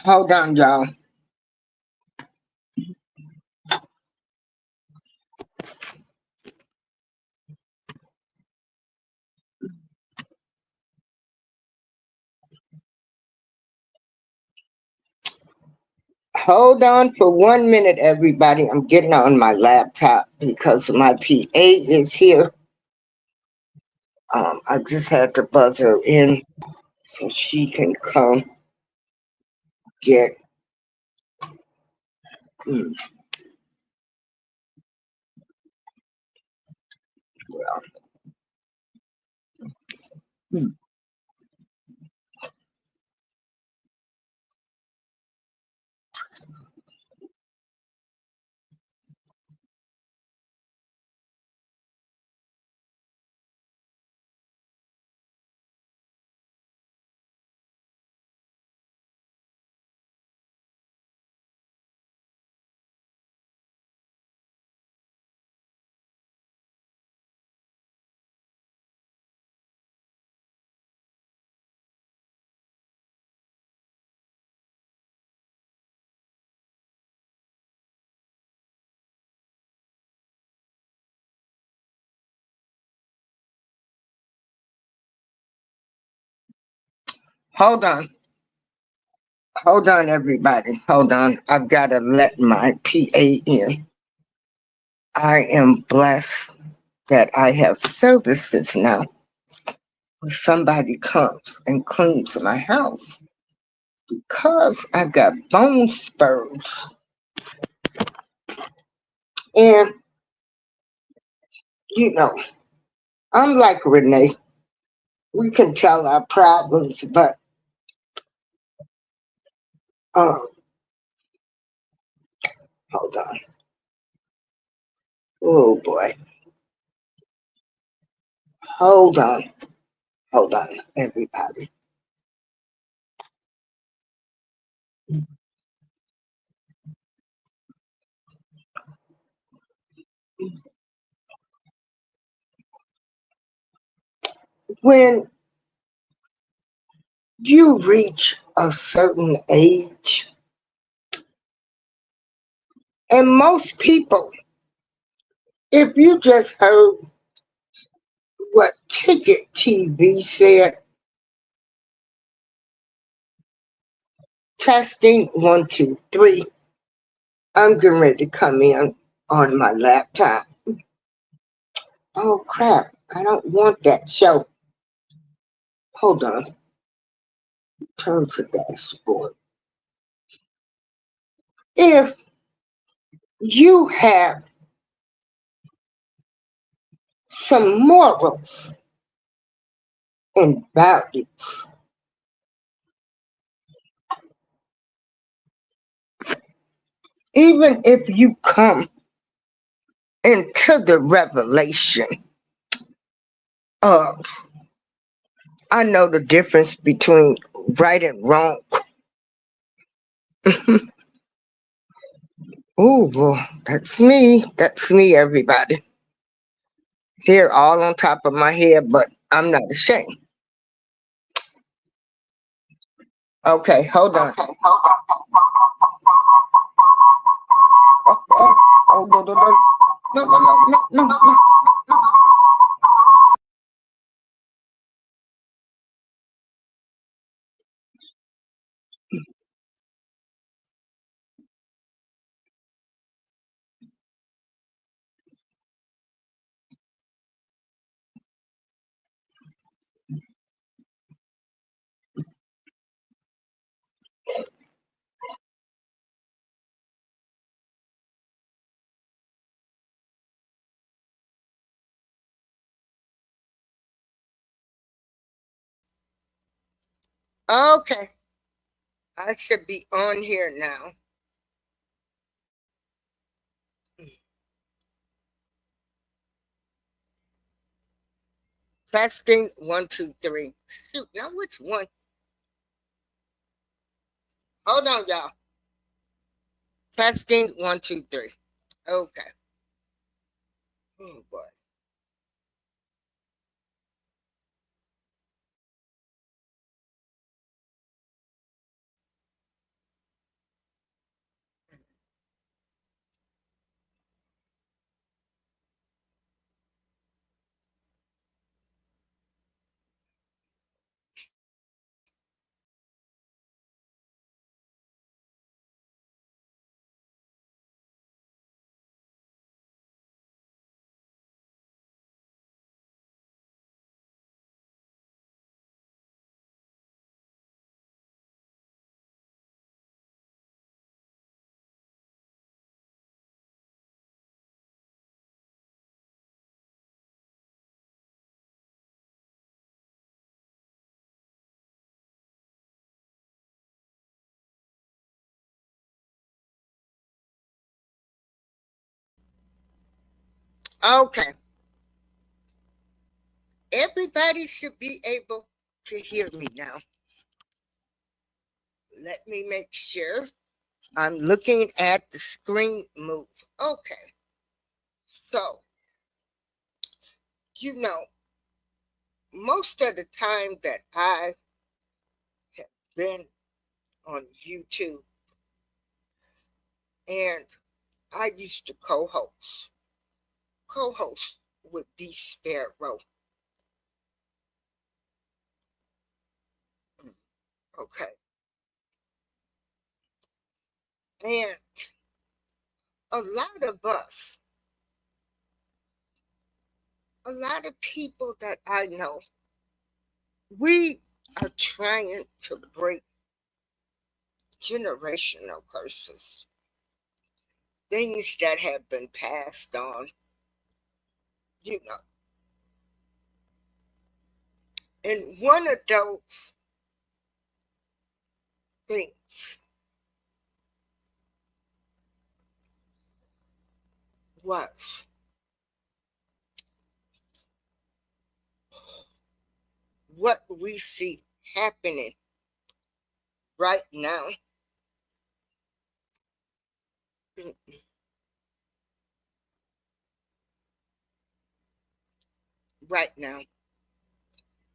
Hold on, y'all. Hold on for 1 minute, everybody. I'm getting on my laptop because my PA is here. I just had to buzz her in so she can come get. Mm, well, mm. Hold on. Hold on, everybody. Hold on. I've got to let my PA in. I am blessed that I have services now where somebody comes and cleans my house because I've got bone spurs. And, you know, I'm like Renee. We can tell our problems, but um, hold on. Oh boy. Hold on. Hold on, everybody. When you reach a certain age, and most people, if you just heard what Ticket TV said, testing 1, 2, 3, I'm getting ready to come in on my laptop. Oh crap, I don't want that show. Hold on, turn to dashboard. If you have some morals and values, even if you come into the revelation of, I know the difference between right and wrong. Oh boy, that's me. That's me, everybody. Here, all on top of my head, but I'm not ashamed. Okay, hold on. Oh, no, no, no, no, no, no, no, no, no. Okay, I should be on here now. Testing 1, 2, 3. Shoot, now which one? Hold on, y'all. Testing 1, 2, 3. Okay. Oh boy. Okay. Everybody should be able to hear me now. Let me make sure I'm looking at the screen move. Okay. So, you know, most of the time that I have been on YouTube, and I used to co-host with B Sparrow. Okay. And a lot of us, a lot of people that I know, we are trying to break generational curses, things that have been passed on, you know. And one of those things was what we see happening right now. Right now,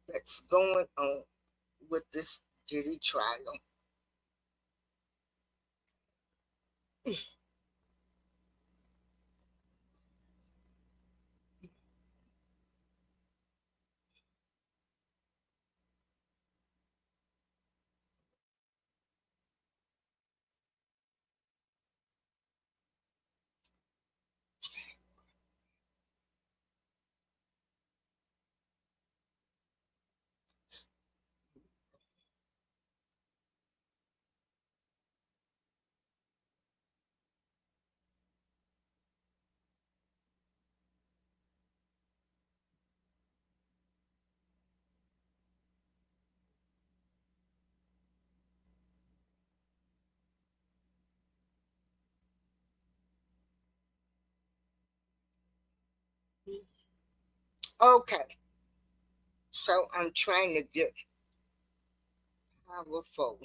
that's going on with this Diddy trial. Okay, so I'm trying to get powerful.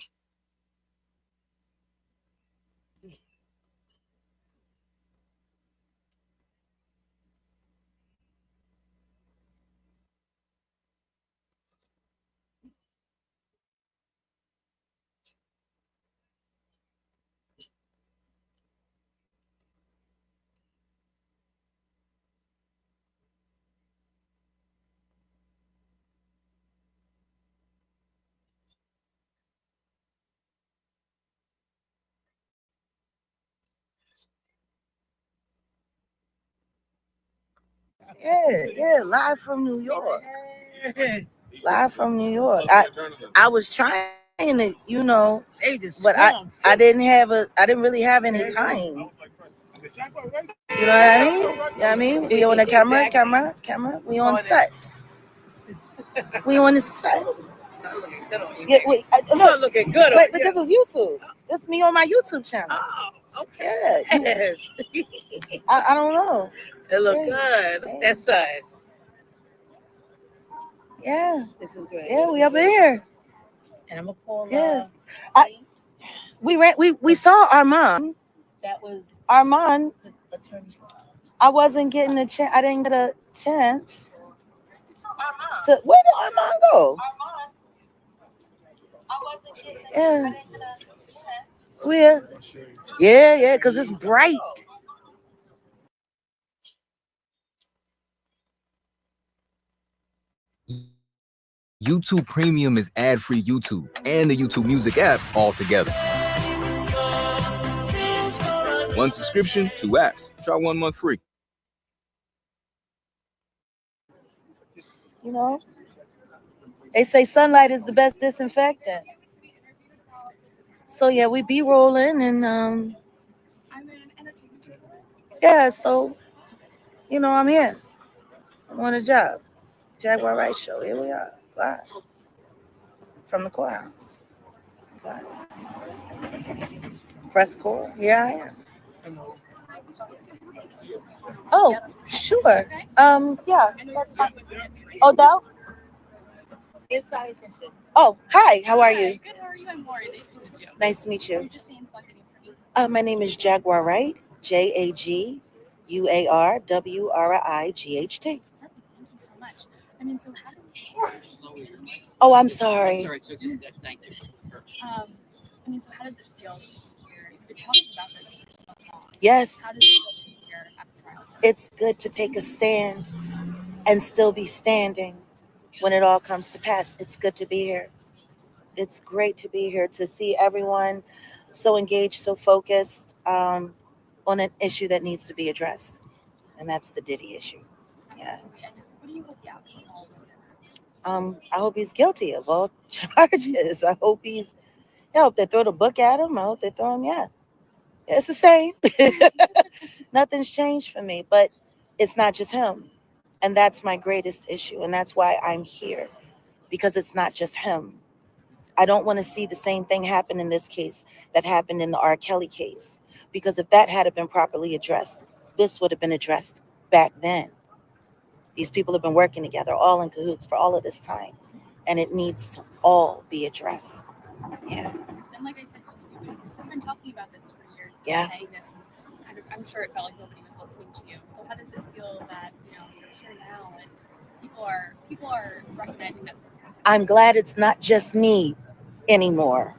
Yeah, live from New York. Live from New York. I was trying to, but I didn't really have any time. You know what I mean? You know what I mean? We on the camera. We on set. We on the set. Yeah, wait, look, looking good. Wait, but this is YouTube. This is me on my YouTube channel. Oh, okay. Yeah. I don't know. It look good. Look at that side. Yeah. This is great. Yeah, we up here. And I'm gonna call. Yeah. We saw Armand. That was Armand. Attorney. I wasn't getting a chance. I didn't get a chance. To, where did Armand go? Yeah. Where? Yeah, because it's bright. YouTube Premium is ad-free YouTube and the YouTube Music app all together. One subscription, 2 apps. Try 1 month free. You know, they say sunlight is the best disinfectant. So yeah, we be rolling and yeah. So I'm here. I'm on a job. Jaquar Wright show. Here we are, live from the courthouse. Live. Press corps. Here I am. Oh, sure. Yeah, that's fine. Odell? Inside edition. Oh, hi. How are you? Good. How are you? I'm Lauren. Nice to meet you. Nice to meet you. Just saying spell your name for me. My name is Jaquar Wright. Jaguarwright. Perfect. Thank you so much. I mean, so how does Oh, I'm sorry. thank you. I mean, so how does it feel to be here? You've been talking about this for so long. Yes, How does it feel to be here at the trial? it's good to take a stand and still be standing when it all comes to pass. It's good to be here. It's great to be here to see everyone so engaged, so focused on an issue that needs to be addressed, and that's the Diddy issue. Yeah. Absolutely. And what do you hope the outcome of all this is? I hope he's guilty of all charges. I hope they throw the book at him. I hope they throw him. Yeah, it's the same. Nothing's changed for me, but it's not just him. And that's my greatest issue. And that's why I'm here, because it's not just him. I don't want to see the same thing happen in this case that happened in the R. Kelly case, because if that had been properly addressed, this would have been addressed back then. These people have been working together, all in cahoots for all of this time, and it needs to all be addressed. Yeah. And like I said, we've been talking about this for years. Yeah. Saying this, and kind of, I'm sure it felt like nobody was listening to you. So how does it feel that you're here now and people are recognizing that this is happening? I'm glad it's not just me anymore.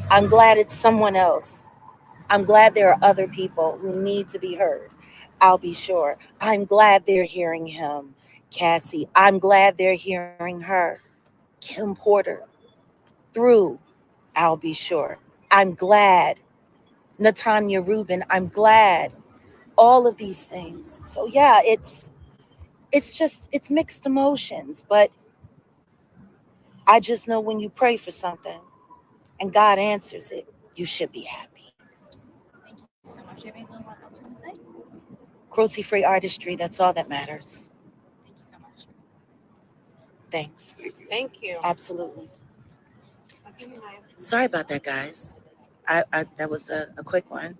I'm glad it's someone else. I'm glad there are other people who need to be heard. I'll be sure. I'm glad they're hearing him, Cassie. I'm glad they're hearing her, Kim Porter, through. I'll be sure. I'm glad. Natanya Rubin. I'm glad. All of these things. So yeah, it's mixed emotions, but I just know when you pray for something and God answers it, you should be happy. Thank you so much. Do you have anything else you want to say? Cruelty-free artistry, that's all that matters. Thank you so much. Thanks. Thank you. Absolutely. Sorry about that, guys. I that was a quick one.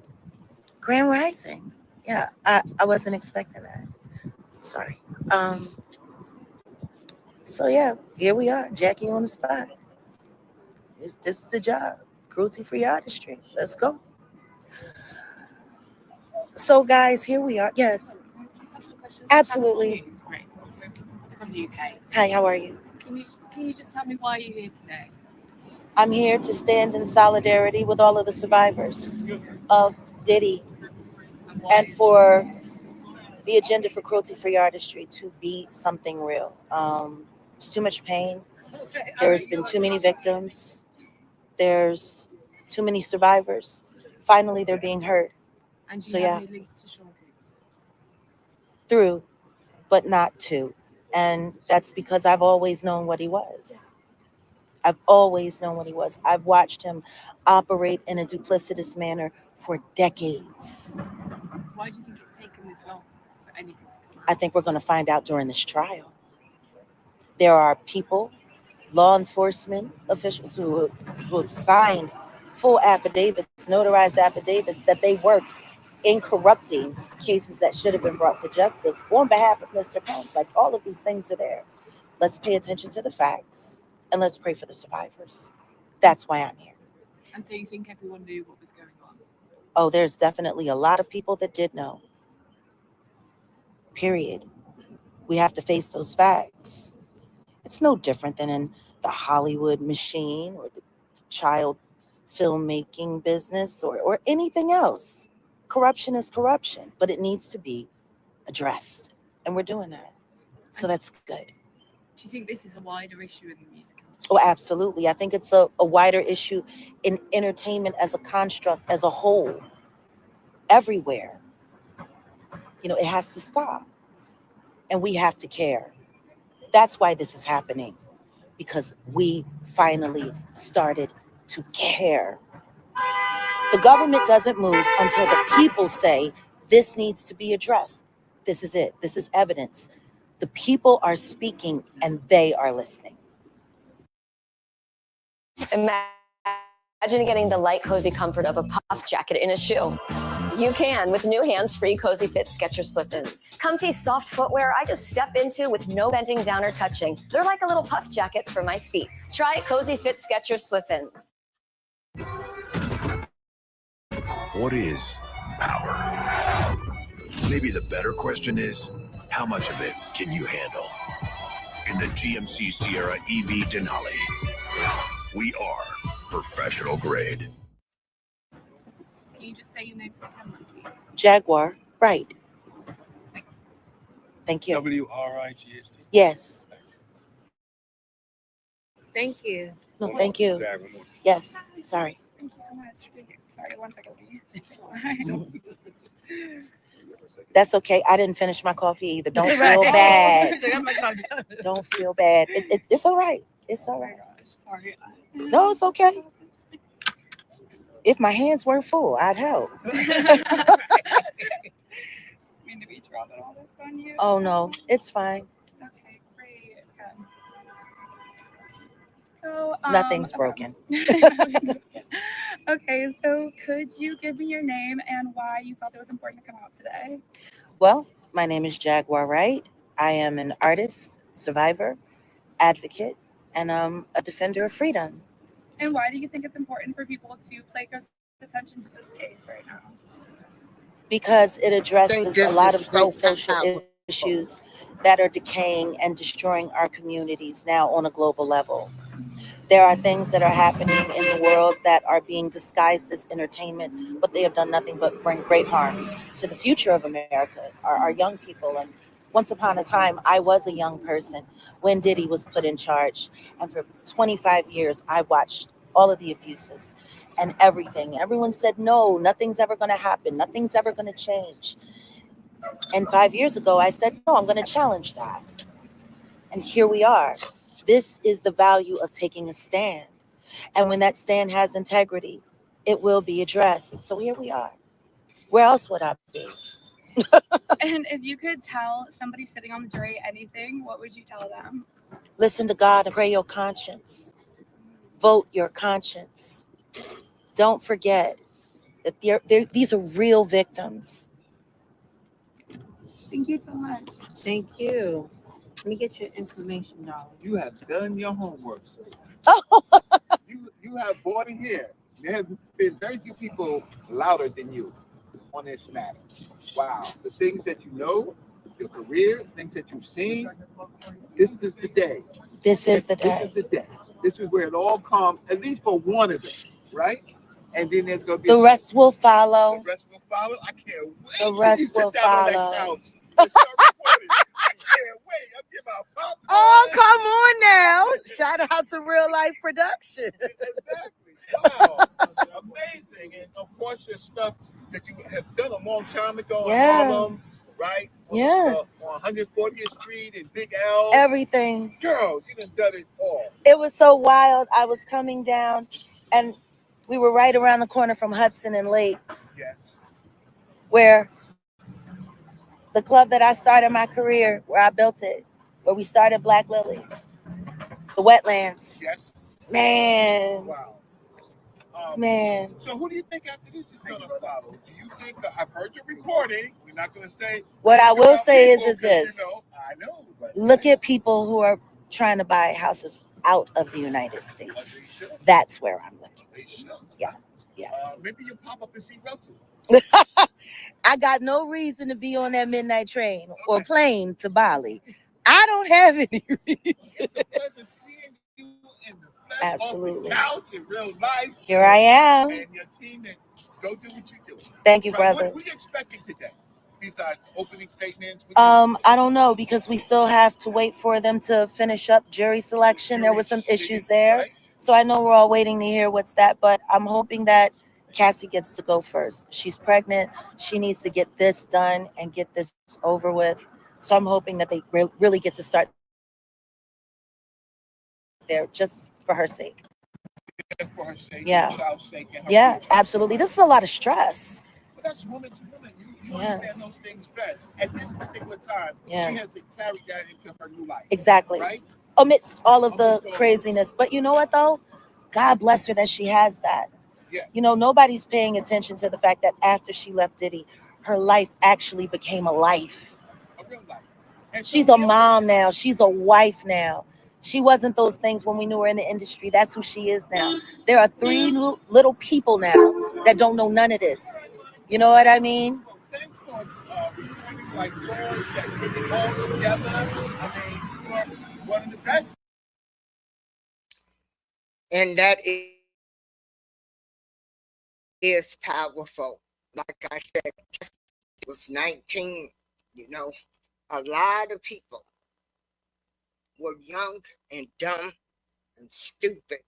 Grand Rising. Yeah, I wasn't expecting that. Sorry. So yeah, here we are, Jackie on the spot. This is the job. Cruelty-free artistry. Let's go. So guys, here we are. Yes. Absolutely. Great. From the UK. Hi, how are you? Can you just tell me why you're here today? I'm here to stand in solidarity with all of the survivors of Diddy and for the agenda for cruelty-free artistry to be something real. There's too much pain. There's been too many victims. There's too many survivors. Finally, they're being heard. And So, you have yeah. any links to Sean Cooper? Through but not to. And that's because I've always known what he was. I've always known what he was. I've watched him operate in a duplicitous manner for decades. Why do you think it's taken this long for anything to come I out? think we're going to find out during this trial. There are people, law enforcement officials who have signed full affidavits, notarized affidavits that they worked in corrupting cases that should have been brought to justice on behalf of Mr. Pence. Like, all of these things are there. Let's pay attention to the facts and let's pray for the survivors. That's why I'm here. And so you think everyone knew what was going on? Oh, there's definitely a lot of people that did know. Period. We have to face those facts. It's no different than in the Hollywood machine or the child filmmaking business or anything else. Corruption is corruption, but it needs to be addressed. And we're doing that. So that's good. Do you think this is a wider issue in the music industry? Oh, absolutely. I think it's a wider issue in entertainment as a construct, as a whole, everywhere. It has to stop. And we have to care. That's why this is happening, because we finally started to care. The government doesn't move until the people say this needs to be addressed. This is it. This is evidence. The people are speaking and they are listening. Imagine getting the light, cozy comfort of a puff jacket in a shoe. You can with new hands-free Cozy Fit Skechers slip-ins. Comfy, soft footwear I just step into with no bending down or touching. They're like a little puff jacket for my feet. Try Cozy Fit Skechers slip-ins. What is power? Maybe the better question is, how much of it can you handle? In the GMC Sierra EV Denali, we are professional grade. Can you just say your name for the camera, please? Jaquar, Wright. Thank you. WRIGHT. Yes. Thank you. No, thank you. Yes. Sorry. Thank you so much. Sorry, 1 second. That's okay. I didn't finish my coffee either. Don't feel bad. Don't feel bad. It's all right. It's all right. Sorry. No, it's okay. If my hands were full, I'd help. Mean to be dropping all this on you? Oh, no. It's fine. Okay, great. So, Nothing's broken. Okay, so could you give me your name and why you felt it was important to come out today? Well, my name is Jaquar Wright. I am an artist, survivor, advocate, and a defender of freedom. And why do you think it's important for people to pay close attention to this case right now? Because it addresses a lot of great social powerful issues that are decaying and destroying our communities now on a global level. There are things that are happening in the world that are being disguised as entertainment, but they have done nothing but bring great harm to the future of America, our young people. And once upon a time, I was a young person when Diddy was put in charge. And for 25 years, I watched all of the abuses and everything. Everyone said, no, nothing's ever going to happen. Nothing's ever going to change. And 5 years ago, I said, no, I'm going to challenge that. And here we are. This is the value of taking a stand. And when that stand has integrity, it will be addressed. So here we are. Where else would I be? And if you could tell somebody sitting on the jury anything, what would you tell them? Listen to God and pray your conscience. Vote your conscience. Don't forget that these are real victims. Thank you so much. Thank you. Let me get your information, darling. You have done your homework, sir. Oh. You have brought it here. There have been very few people louder than you on this matter. Wow. The things that you know, your career, things that you've seen, this is the day. This is the day. This is the day. This is where it all comes, at least for one of them, right? And then there's going to be the rest will follow. The rest will follow. I can't wait. The rest will follow. I can't wait. I'm giving out popcorn. Oh, come on now. Shout out to Real Life Production. Exactly. Wow. Amazing. And of course, there's stuff that you have done a long time ago in Harlem, right? Yeah. On 140th Street and Big L. Everything. Girl, you done done it all. It was so wild. I was coming down, and we were right around the corner from Hudson and Lake. Yes. Where the club that I started my career, where I built it, where we started Black Lily, the Wetlands. Yes. Man. Wow. Man. So who do you think after this is going to follow? Do you think, I've heard your reporting, we're not going to say. What I will say is this. You know, I know. But look at people who are trying to buy houses out of the United States. That's where I'm looking. They should. Yeah. Yeah. Maybe you'll pop up and see Russell. I got no reason to be on that midnight train or plane to Bali. I don't have any reason. It's a pleasure seeing you in the flesh, Absolutely. off the couch in real life. Here I am. And your team, and go do what you do. Thank you, brother. What are you expecting today? Besides opening statements? I don't know, because we still have to wait for them to finish up jury selection. There were some issues there. Right? So I know we're all waiting to hear what's that, but I'm hoping that Cassie gets to go first. She's pregnant. She needs to get this done and get this over with. So I'm hoping that they really get to start there just for her sake. For her sake, Yeah. her child's sake, and her Yeah, future. absolutely. This is a lot of stress. But that's woman to woman. You Yeah. understand those things best. At this particular time, Yeah. she has to carry that into her new life. Exactly. Right? Amidst all of the Amidst all craziness. But you know what, though? God bless her that she has that. Yeah. You know, nobody's paying attention to the fact that after she left Diddy, her life actually became a life. A real life. And She's so a mom now. She's a wife now. She wasn't those things when we knew her in the industry. That's who she is now. There are 3 little people now that don't know none of this. You know what I mean? Thanks for reporting like yours that bring it all together. I mean, you are one of the best. And that is powerful. Like I said, it was 19, you know, a lot of people were young and dumb and stupid.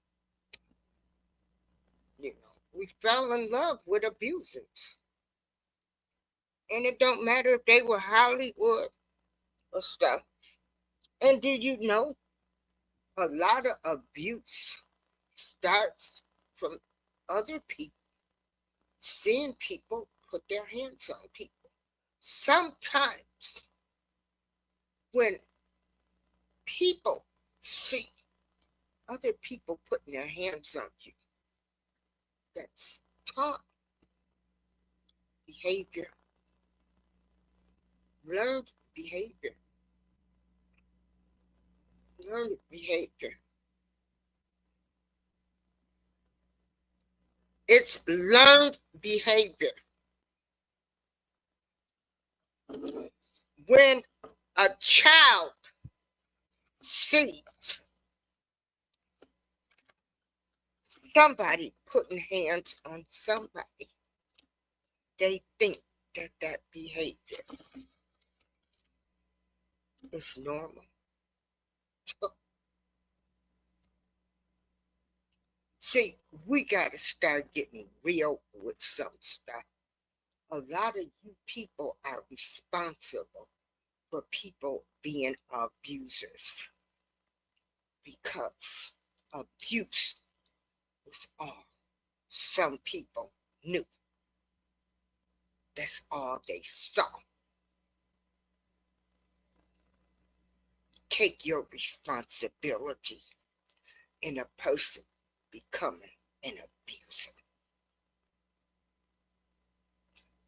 You know, we fell in love with abusers. And it don't matter if they were Hollywood or stuff. And did you know a lot of abuse starts from other people seeing people put their hands on people? Sometimes when people see other people putting their hands on you, that's taught behavior, learned behavior. Learned behavior. It's learned behavior. When a child sees somebody putting hands on somebody, they think that that behavior is normal. See, we got to start getting real with some stuff. A lot of you people are responsible for people being abusers, because abuse was all some people knew. That's all they saw. Take your responsibility in a person becoming an abuser.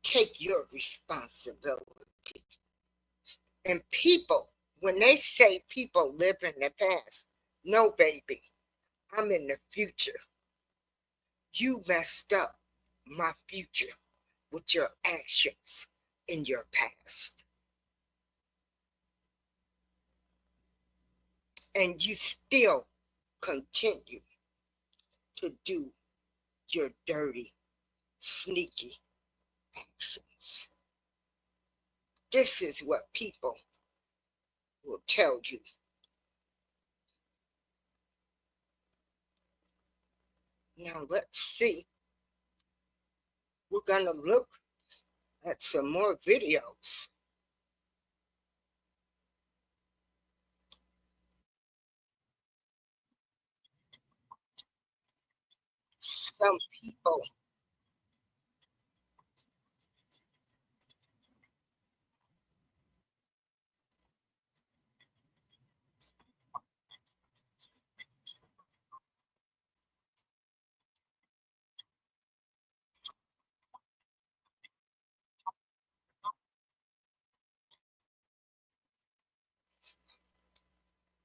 Take your responsibility. And people, when they say people live in the past, no, baby, I'm in the future. You messed up my future with your actions in your past. And you still continue to do your dirty, sneaky actions. This is what people will tell you. Now let's see. We're going to look at some more videos some people.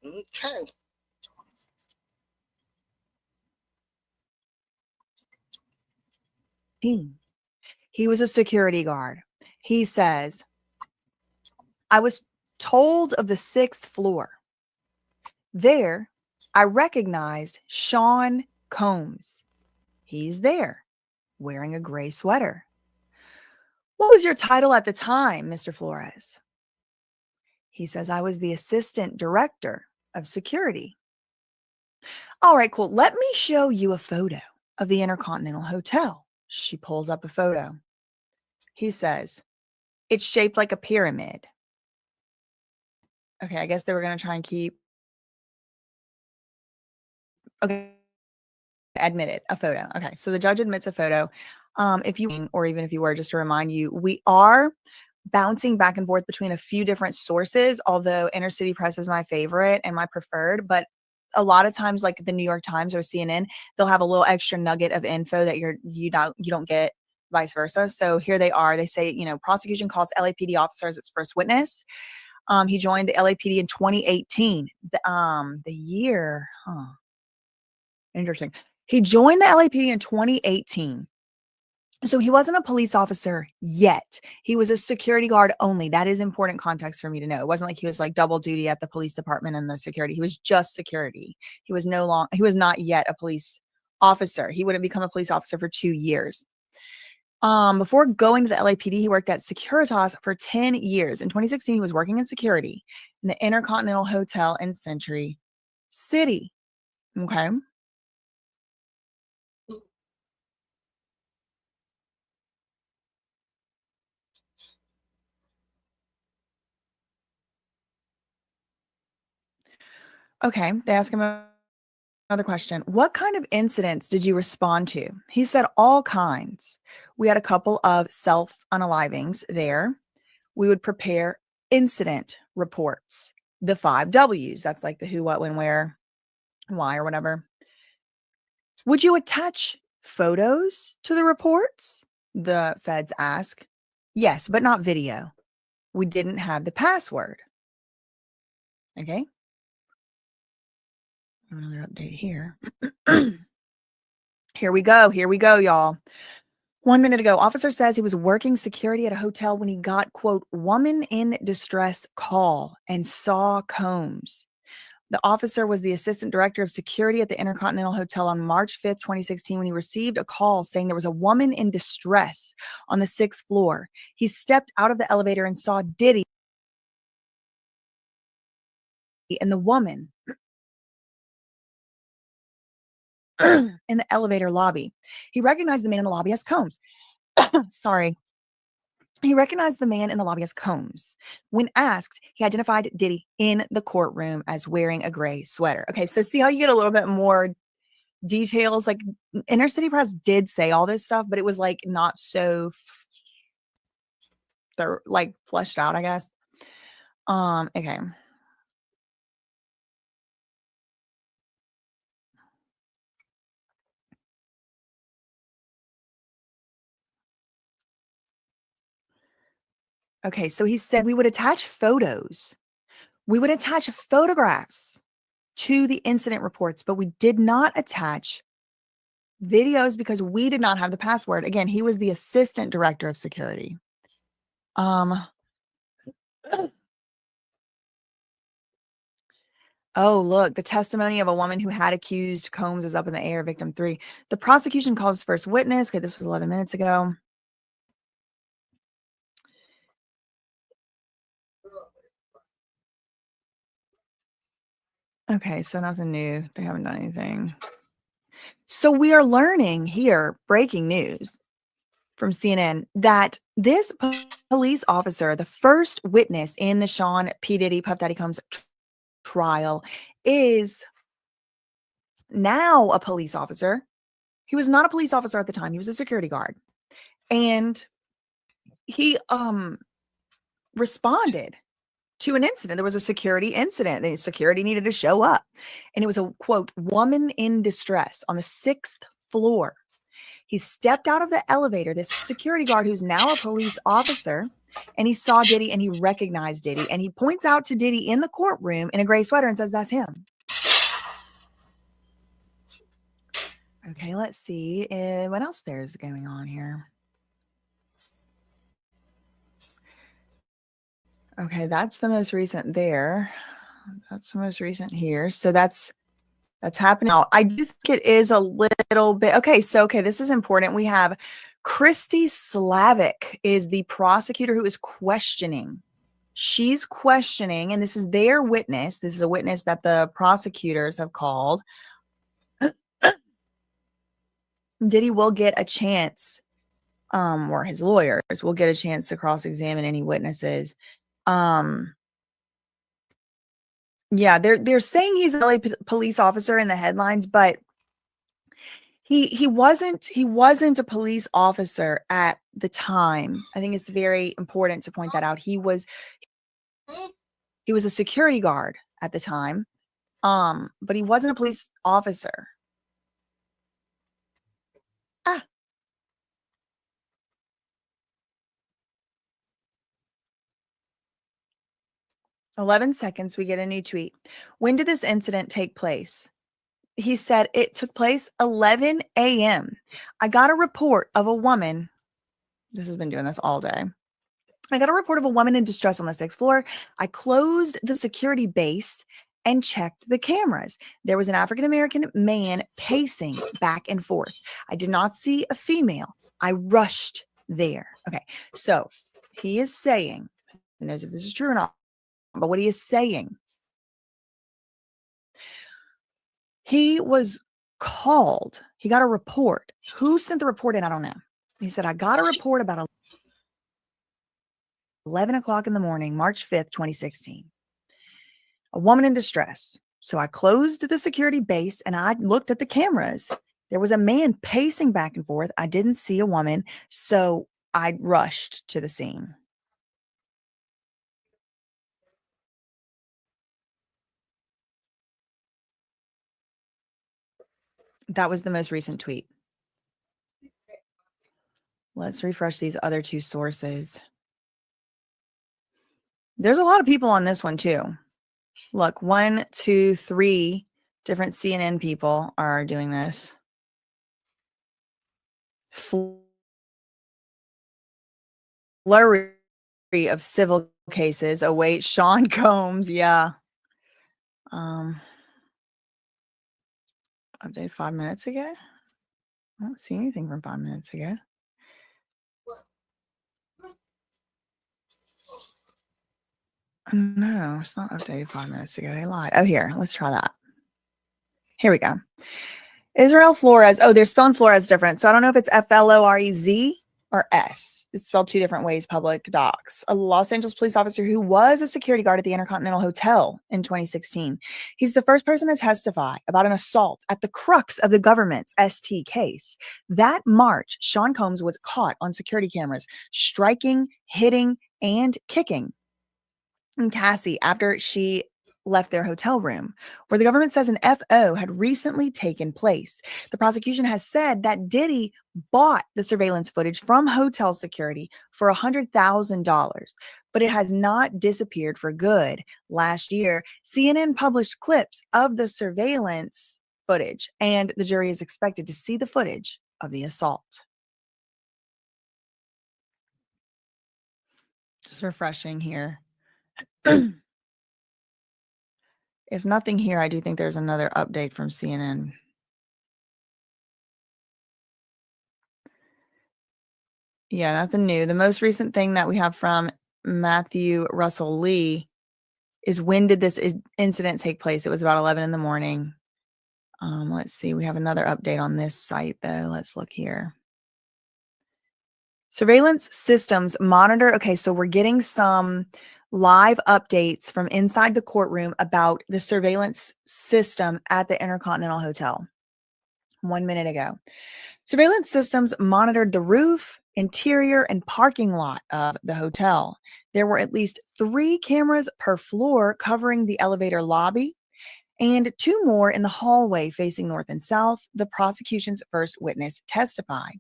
Okay. He was a security guard. He says, I was told of the 6th floor. There, I recognized Sean Combs. He's there, wearing a gray sweater. What was your title at the time, Mr. Flores? He says, I was the assistant director of security. All right, cool. Let me show you a photo of the Intercontinental Hotel. She pulls up a photo. He says, it's shaped like a pyramid. Okay, I guess they were going to try and keep. Okay, admitted a photo. Okay, so the judge admits a photo. If you, or even if you were, just to remind you, we are bouncing back and forth between a few different sources, although Inner City Press is my favorite and my preferred, but a lot of times, like the New York Times or CNN, they'll have a little extra nugget of info that you don't get, vice versa. So here they are. They say, prosecution calls LAPD officer as its first witness. He joined the LAPD in 2018. The year, interesting. He joined the LAPD in 2018. So he wasn't a police officer yet. He was a security guard only. That is important context for me to know. It wasn't like he was like double duty at the police department and the security. He was just security. He was not yet a police officer. He wouldn't become a police officer for 2 years. Before going to the LAPD, he worked at Securitas for 10 years. In 2016, he was working in security in the Intercontinental Hotel in Century City. Okay. Okay, they ask him another question. What kind of incidents did you respond to? He said all kinds. We had a couple of self-unalivings there. We would prepare incident reports, the 5 W's. That's like the who, what, when, where, why, or whatever. Would you attach photos to the reports? The feds ask. Yes, but not video. We didn't have the password. Okay. Another update here. Here we go, y'all. 1 minute ago, officer says he was working security at a hotel when he got, quote, woman in distress call and saw Combs. The officer was the assistant director of security at the Intercontinental Hotel on March 5th, 2016, when he received a call saying there was a woman in distress on the 6th floor. He stepped out of the elevator and saw Diddy and the woman in the elevator lobby. He recognized the man in the lobby as Combs. Sorry. He recognized the man in the lobby as Combs. When asked, he identified Diddy in the courtroom as wearing a gray sweater. Okay, so see how you get a little bit more details? Like Inner City Press did say all this stuff, but it was like not so they're like fleshed out, I guess. Okay. Okay, so he said we would attach photos. We would attach photographs to the incident reports, but we did not attach videos because we did not have the password. Again, he was the assistant director of security. Oh, look, the testimony of a woman who had accused Combs is up in the air, victim 3. The prosecution calls first witness. Okay, this was 11 minutes ago. Okay, so nothing new. They haven't done anything. So we are learning here, breaking news from CNN, that this police officer, the first witness in the Sean P. Diddy Puff Daddy Combs trial, is now a police officer. He was not a police officer at the time. He was a security guard. And he responded to an incident. There was a security incident. The security needed to show up. And it was a, quote, woman in distress on the 6th floor. He stepped out of the elevator, this security guard who's now a police officer, and he saw Diddy and he recognized Diddy. And he points out to Diddy in the courtroom in a gray sweater and says, that's him. Okay, let's see what else there's going on here. Okay, that's the most recent there. That's the most recent here. So that's happening now. I do think it is a little bit. Okay, so this is important. We have Christy Slavic is the prosecutor who is questioning. She's questioning, and this is their witness. This is a witness that the prosecutors have called. Diddy will get a chance, or his lawyers will get a chance to cross-examine any witnesses. Yeah, they're saying he's a LA police officer in the headlines, but he wasn't a police officer at the time. I think it's very important to point that out. He was a security guard at the time, but he wasn't a police officer. 11 seconds, we get a new tweet. When did this incident take place? He said it took place 11 a.m. I got a report of a woman. This has been doing this all day. I got a report of a woman in distress on the 6th floor. I closed the security base and checked the cameras. There was an African-American man pacing back and forth. I did not see a female. I rushed there. Okay, so he is saying, who knows if this is true or not, but what he is saying, he was called. He got a report. Who sent the report in? I don't know. He said, I got a report about 11 o'clock in the morning, March 5th, 2016. A woman in distress. So I closed the security base and I looked at the cameras. There was a man pacing back and forth. I didn't see a woman, so I rushed to the scene. That was the most recent tweet. Let's refresh these other two sources. There's a lot of people on this one too. Look, 1, 2, 3 different CNN people are doing this. Flurry of civil cases await Sean Combs. Yeah. Update 5 minutes ago. I don't see anything from 5 minutes ago. No, it's not updated 5 minutes ago. They lied. Oh, here. Let's try that. Here we go. Israel Flores. Oh, they're spelling Flores different. So I don't know if it's Florez or S. It's spelled two different ways, public docs. A Los Angeles police officer who was a security guard at the Intercontinental Hotel in 2016. He's the first person to testify about an assault at the crux of the government's ST case. That March, Sean Combs was caught on security cameras, striking, hitting, and kicking Cassie after she left their hotel room, where the government says an FO had recently taken place. The prosecution has said that Diddy bought the surveillance footage from hotel security for $100,000, but it has not disappeared for good. Last year, CNN published clips of the surveillance footage, and the jury is expected to see the footage of the assault. Just refreshing here. If nothing here, I do think there's another update from CNN. Yeah, nothing new. The most recent thing that we have from Matthew Russell Lee is, when did this incident take place? It was about 11 in the morning. Let's see. We have another update on this site, though. Let's look here. Surveillance systems monitor. Okay, so we're getting some live updates from inside the courtroom about the surveillance system at the Intercontinental Hotel. 1 minute ago. Surveillance systems monitored the roof, interior, and parking lot of the hotel. There were at least 3 cameras per floor covering the elevator lobby and 2 more in the hallway facing north and south, the prosecution's first witness testified.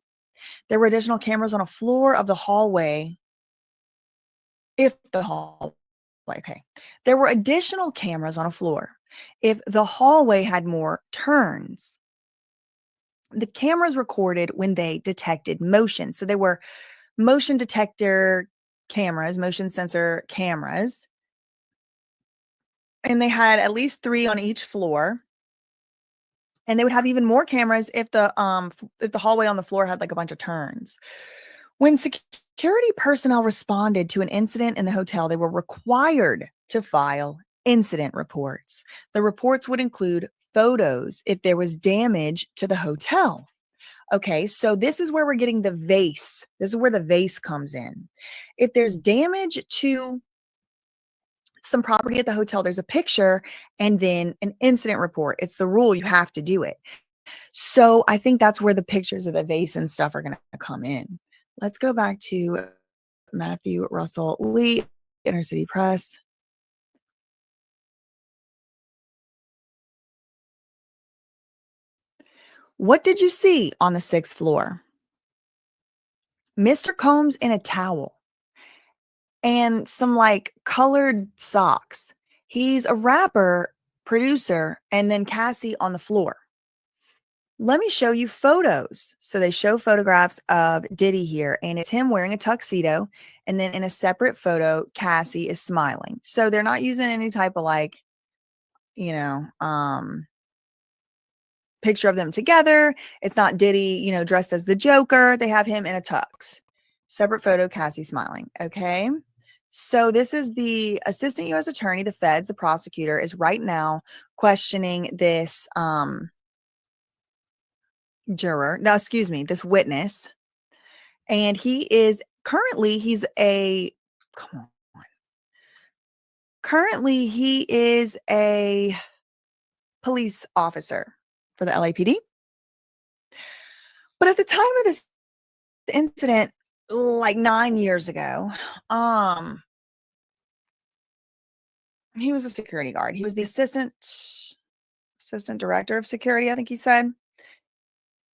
There were additional cameras on a floor of the hallway. There were additional cameras on a floor if the hallway had more turns. The cameras recorded when they detected motion. So they were motion detector cameras, motion sensor cameras. And they had at least 3 on each floor. And they would have even more cameras if the hallway on the floor had like a bunch of turns. When security personnel responded to an incident in the hotel, they were required to file incident reports. The reports would include photos if there was damage to the hotel. Okay, so this is where we're getting the vase. This is where the vase comes in. If there's damage to some property at the hotel, there's a picture and then an incident report. It's the rule. You have to do it. So I think that's where the pictures of the vase and stuff are going to come in. Let's go back to Matthew Russell Lee, Inner City Press. What did you see on the 6th floor? Mr. Combs in a towel and some like colored socks. He's a rapper, producer, and then Cassie on the floor. Let me show you photos. So they show photographs of Diddy here, and it's him wearing a tuxedo. And then in a separate photo, Cassie is smiling. So they're not using any type of like, picture of them together. It's not Diddy, dressed as the Joker. They have him in a tux. Separate photo, Cassie smiling. Okay. So this is the assistant U.S. attorney, the feds, the prosecutor is right now questioning this this witness. And he's a police officer for the LAPD. But at the time of this incident, like 9 years ago, he was a security guard. He was the assistant director of security, I think he said.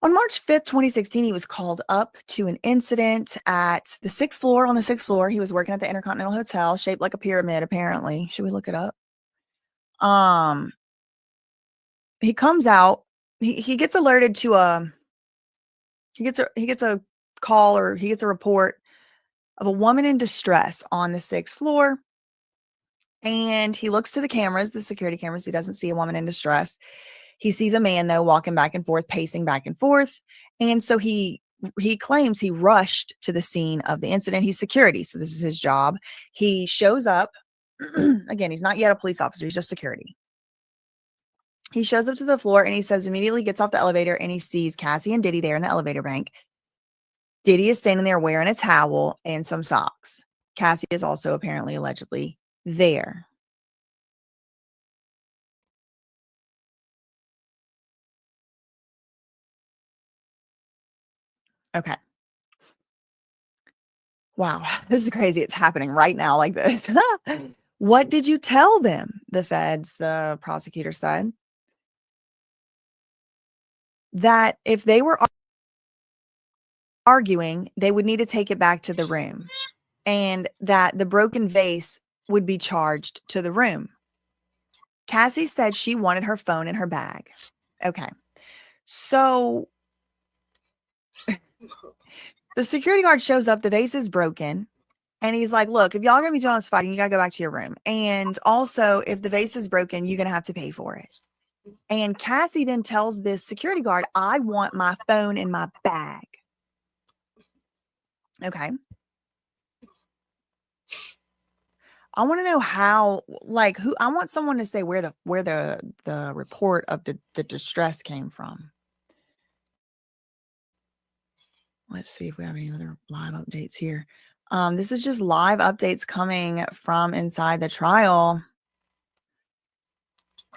On March 5th, 2016, he was called up to an incident at the 6th floor. On the 6th floor, he was working at the Intercontinental Hotel, shaped like a pyramid, apparently. Should we look it up? He comes out. He gets alerted to he gets a call, or he gets a report of a woman in distress on the 6th floor. And he looks to the cameras, the security cameras. He doesn't see a woman in distress. He sees a man, though, walking back and forth, pacing back and forth. And so he claims he rushed to the scene of the incident. He's security, so this is his job. He shows up. Again, he's not yet a police officer. He's just security. He shows up to the floor, and he says immediately gets off the elevator, and he sees Cassie and Diddy there in the elevator bank. Diddy is standing there wearing a towel and some socks. Cassie is also apparently allegedly there. Okay. Wow, this is crazy. It's happening right now like this. What did you tell them? The feds, the prosecutor said that if they were arguing, they would need to take it back to the room, and that the broken vase would be charged to the room. Cassie said she wanted her phone in her bag. Okay. So the security guard shows up, the vase is broken, and he's like, look, if y'all gonna be doing this fighting, you gotta go back to your room. And also, if the vase is broken, you're gonna have to pay for it. And Cassie then tells this security guard, I want my phone in my bag. Okay. I want to know how, like, who, I want someone to say where the report of the distress came from. Let's see if we have any other live updates here. This is just live updates coming from inside the trial,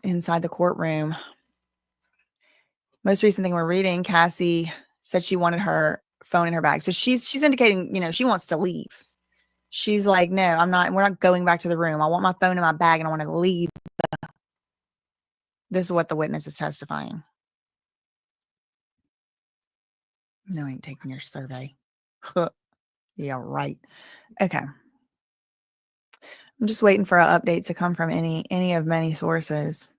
inside the courtroom. Most recent thing we're reading, Cassie said she wanted her phone in her bag. So she's indicating, you know, she wants to leave. She's like, no, we're not going back to the room. I want my phone in my bag and I want to leave. This is what the witness is testifying. No, I ain't taking your survey. Yeah, right. Okay. I'm just waiting for an update to come from any of many sources.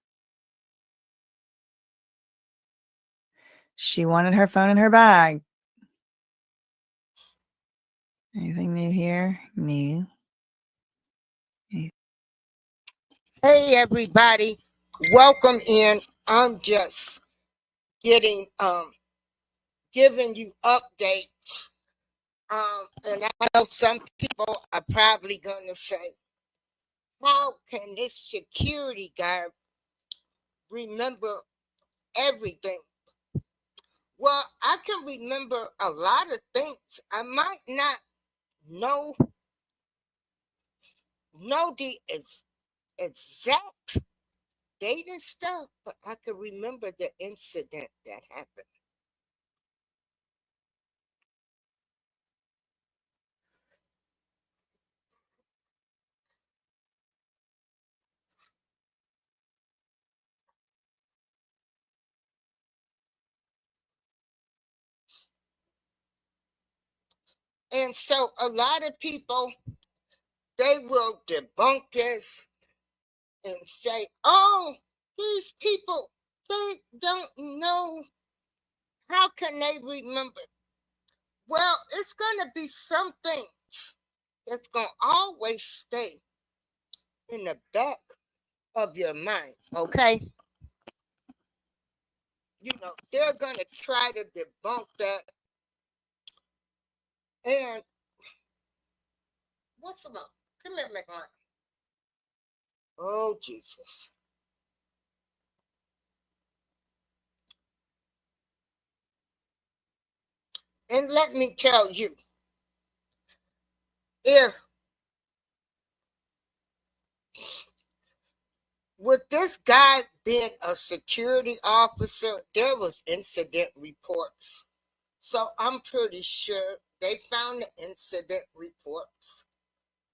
She wanted her phone in her bag. Anything new here? New. Hey everybody, welcome in. I'm just giving you updates. And I know some people are probably gonna say, how can this security guard remember everything? Well, I can remember a lot of things. I might not know the exact date and stuff, but I can remember the incident that happened. And so a lot of people, they will debunk this and say, oh, these people, they don't know. How can they remember? Well, it's going to be something that's going to always stay in the back of your mind, okay? You know, they're going to try to debunk that. And what's about? Come here, McLean. Oh, Jesus. And let me tell you, if with this guy being a security officer, there was incident reports. So I'm pretty sure they found the incident reports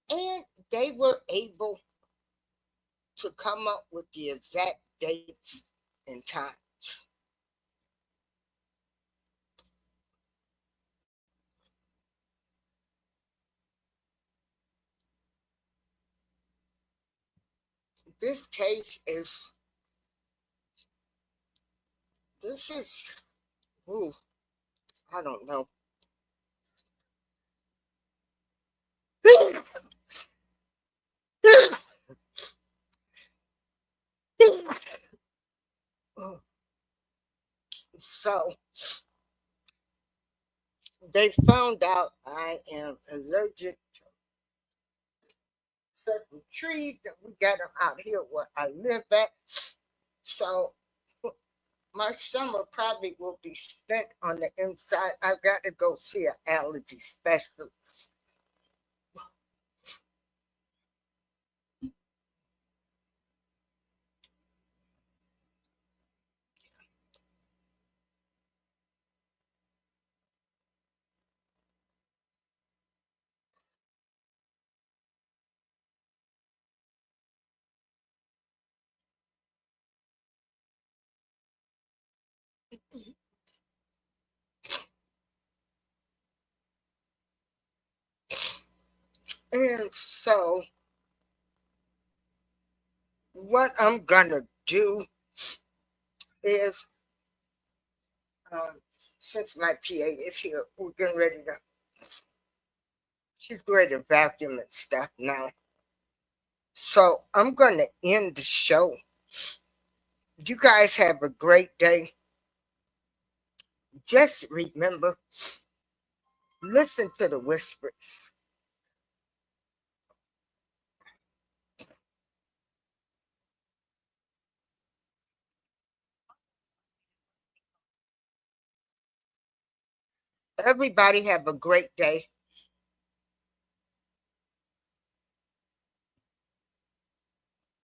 and they were able to come up with the exact dates and times. This case is, ooh, I don't know. So they found out I am allergic to certain trees that we got them out here where I live at. So my summer probably will be spent on the inside. I've got to go see an allergy specialist. And so what I'm gonna do is, since my PA is here, we're getting ready to, she's ready to vacuum and stuff now. So I'm gonna end the show. You guys have a great day. Just remember, listen to the whispers. Everybody have a great day.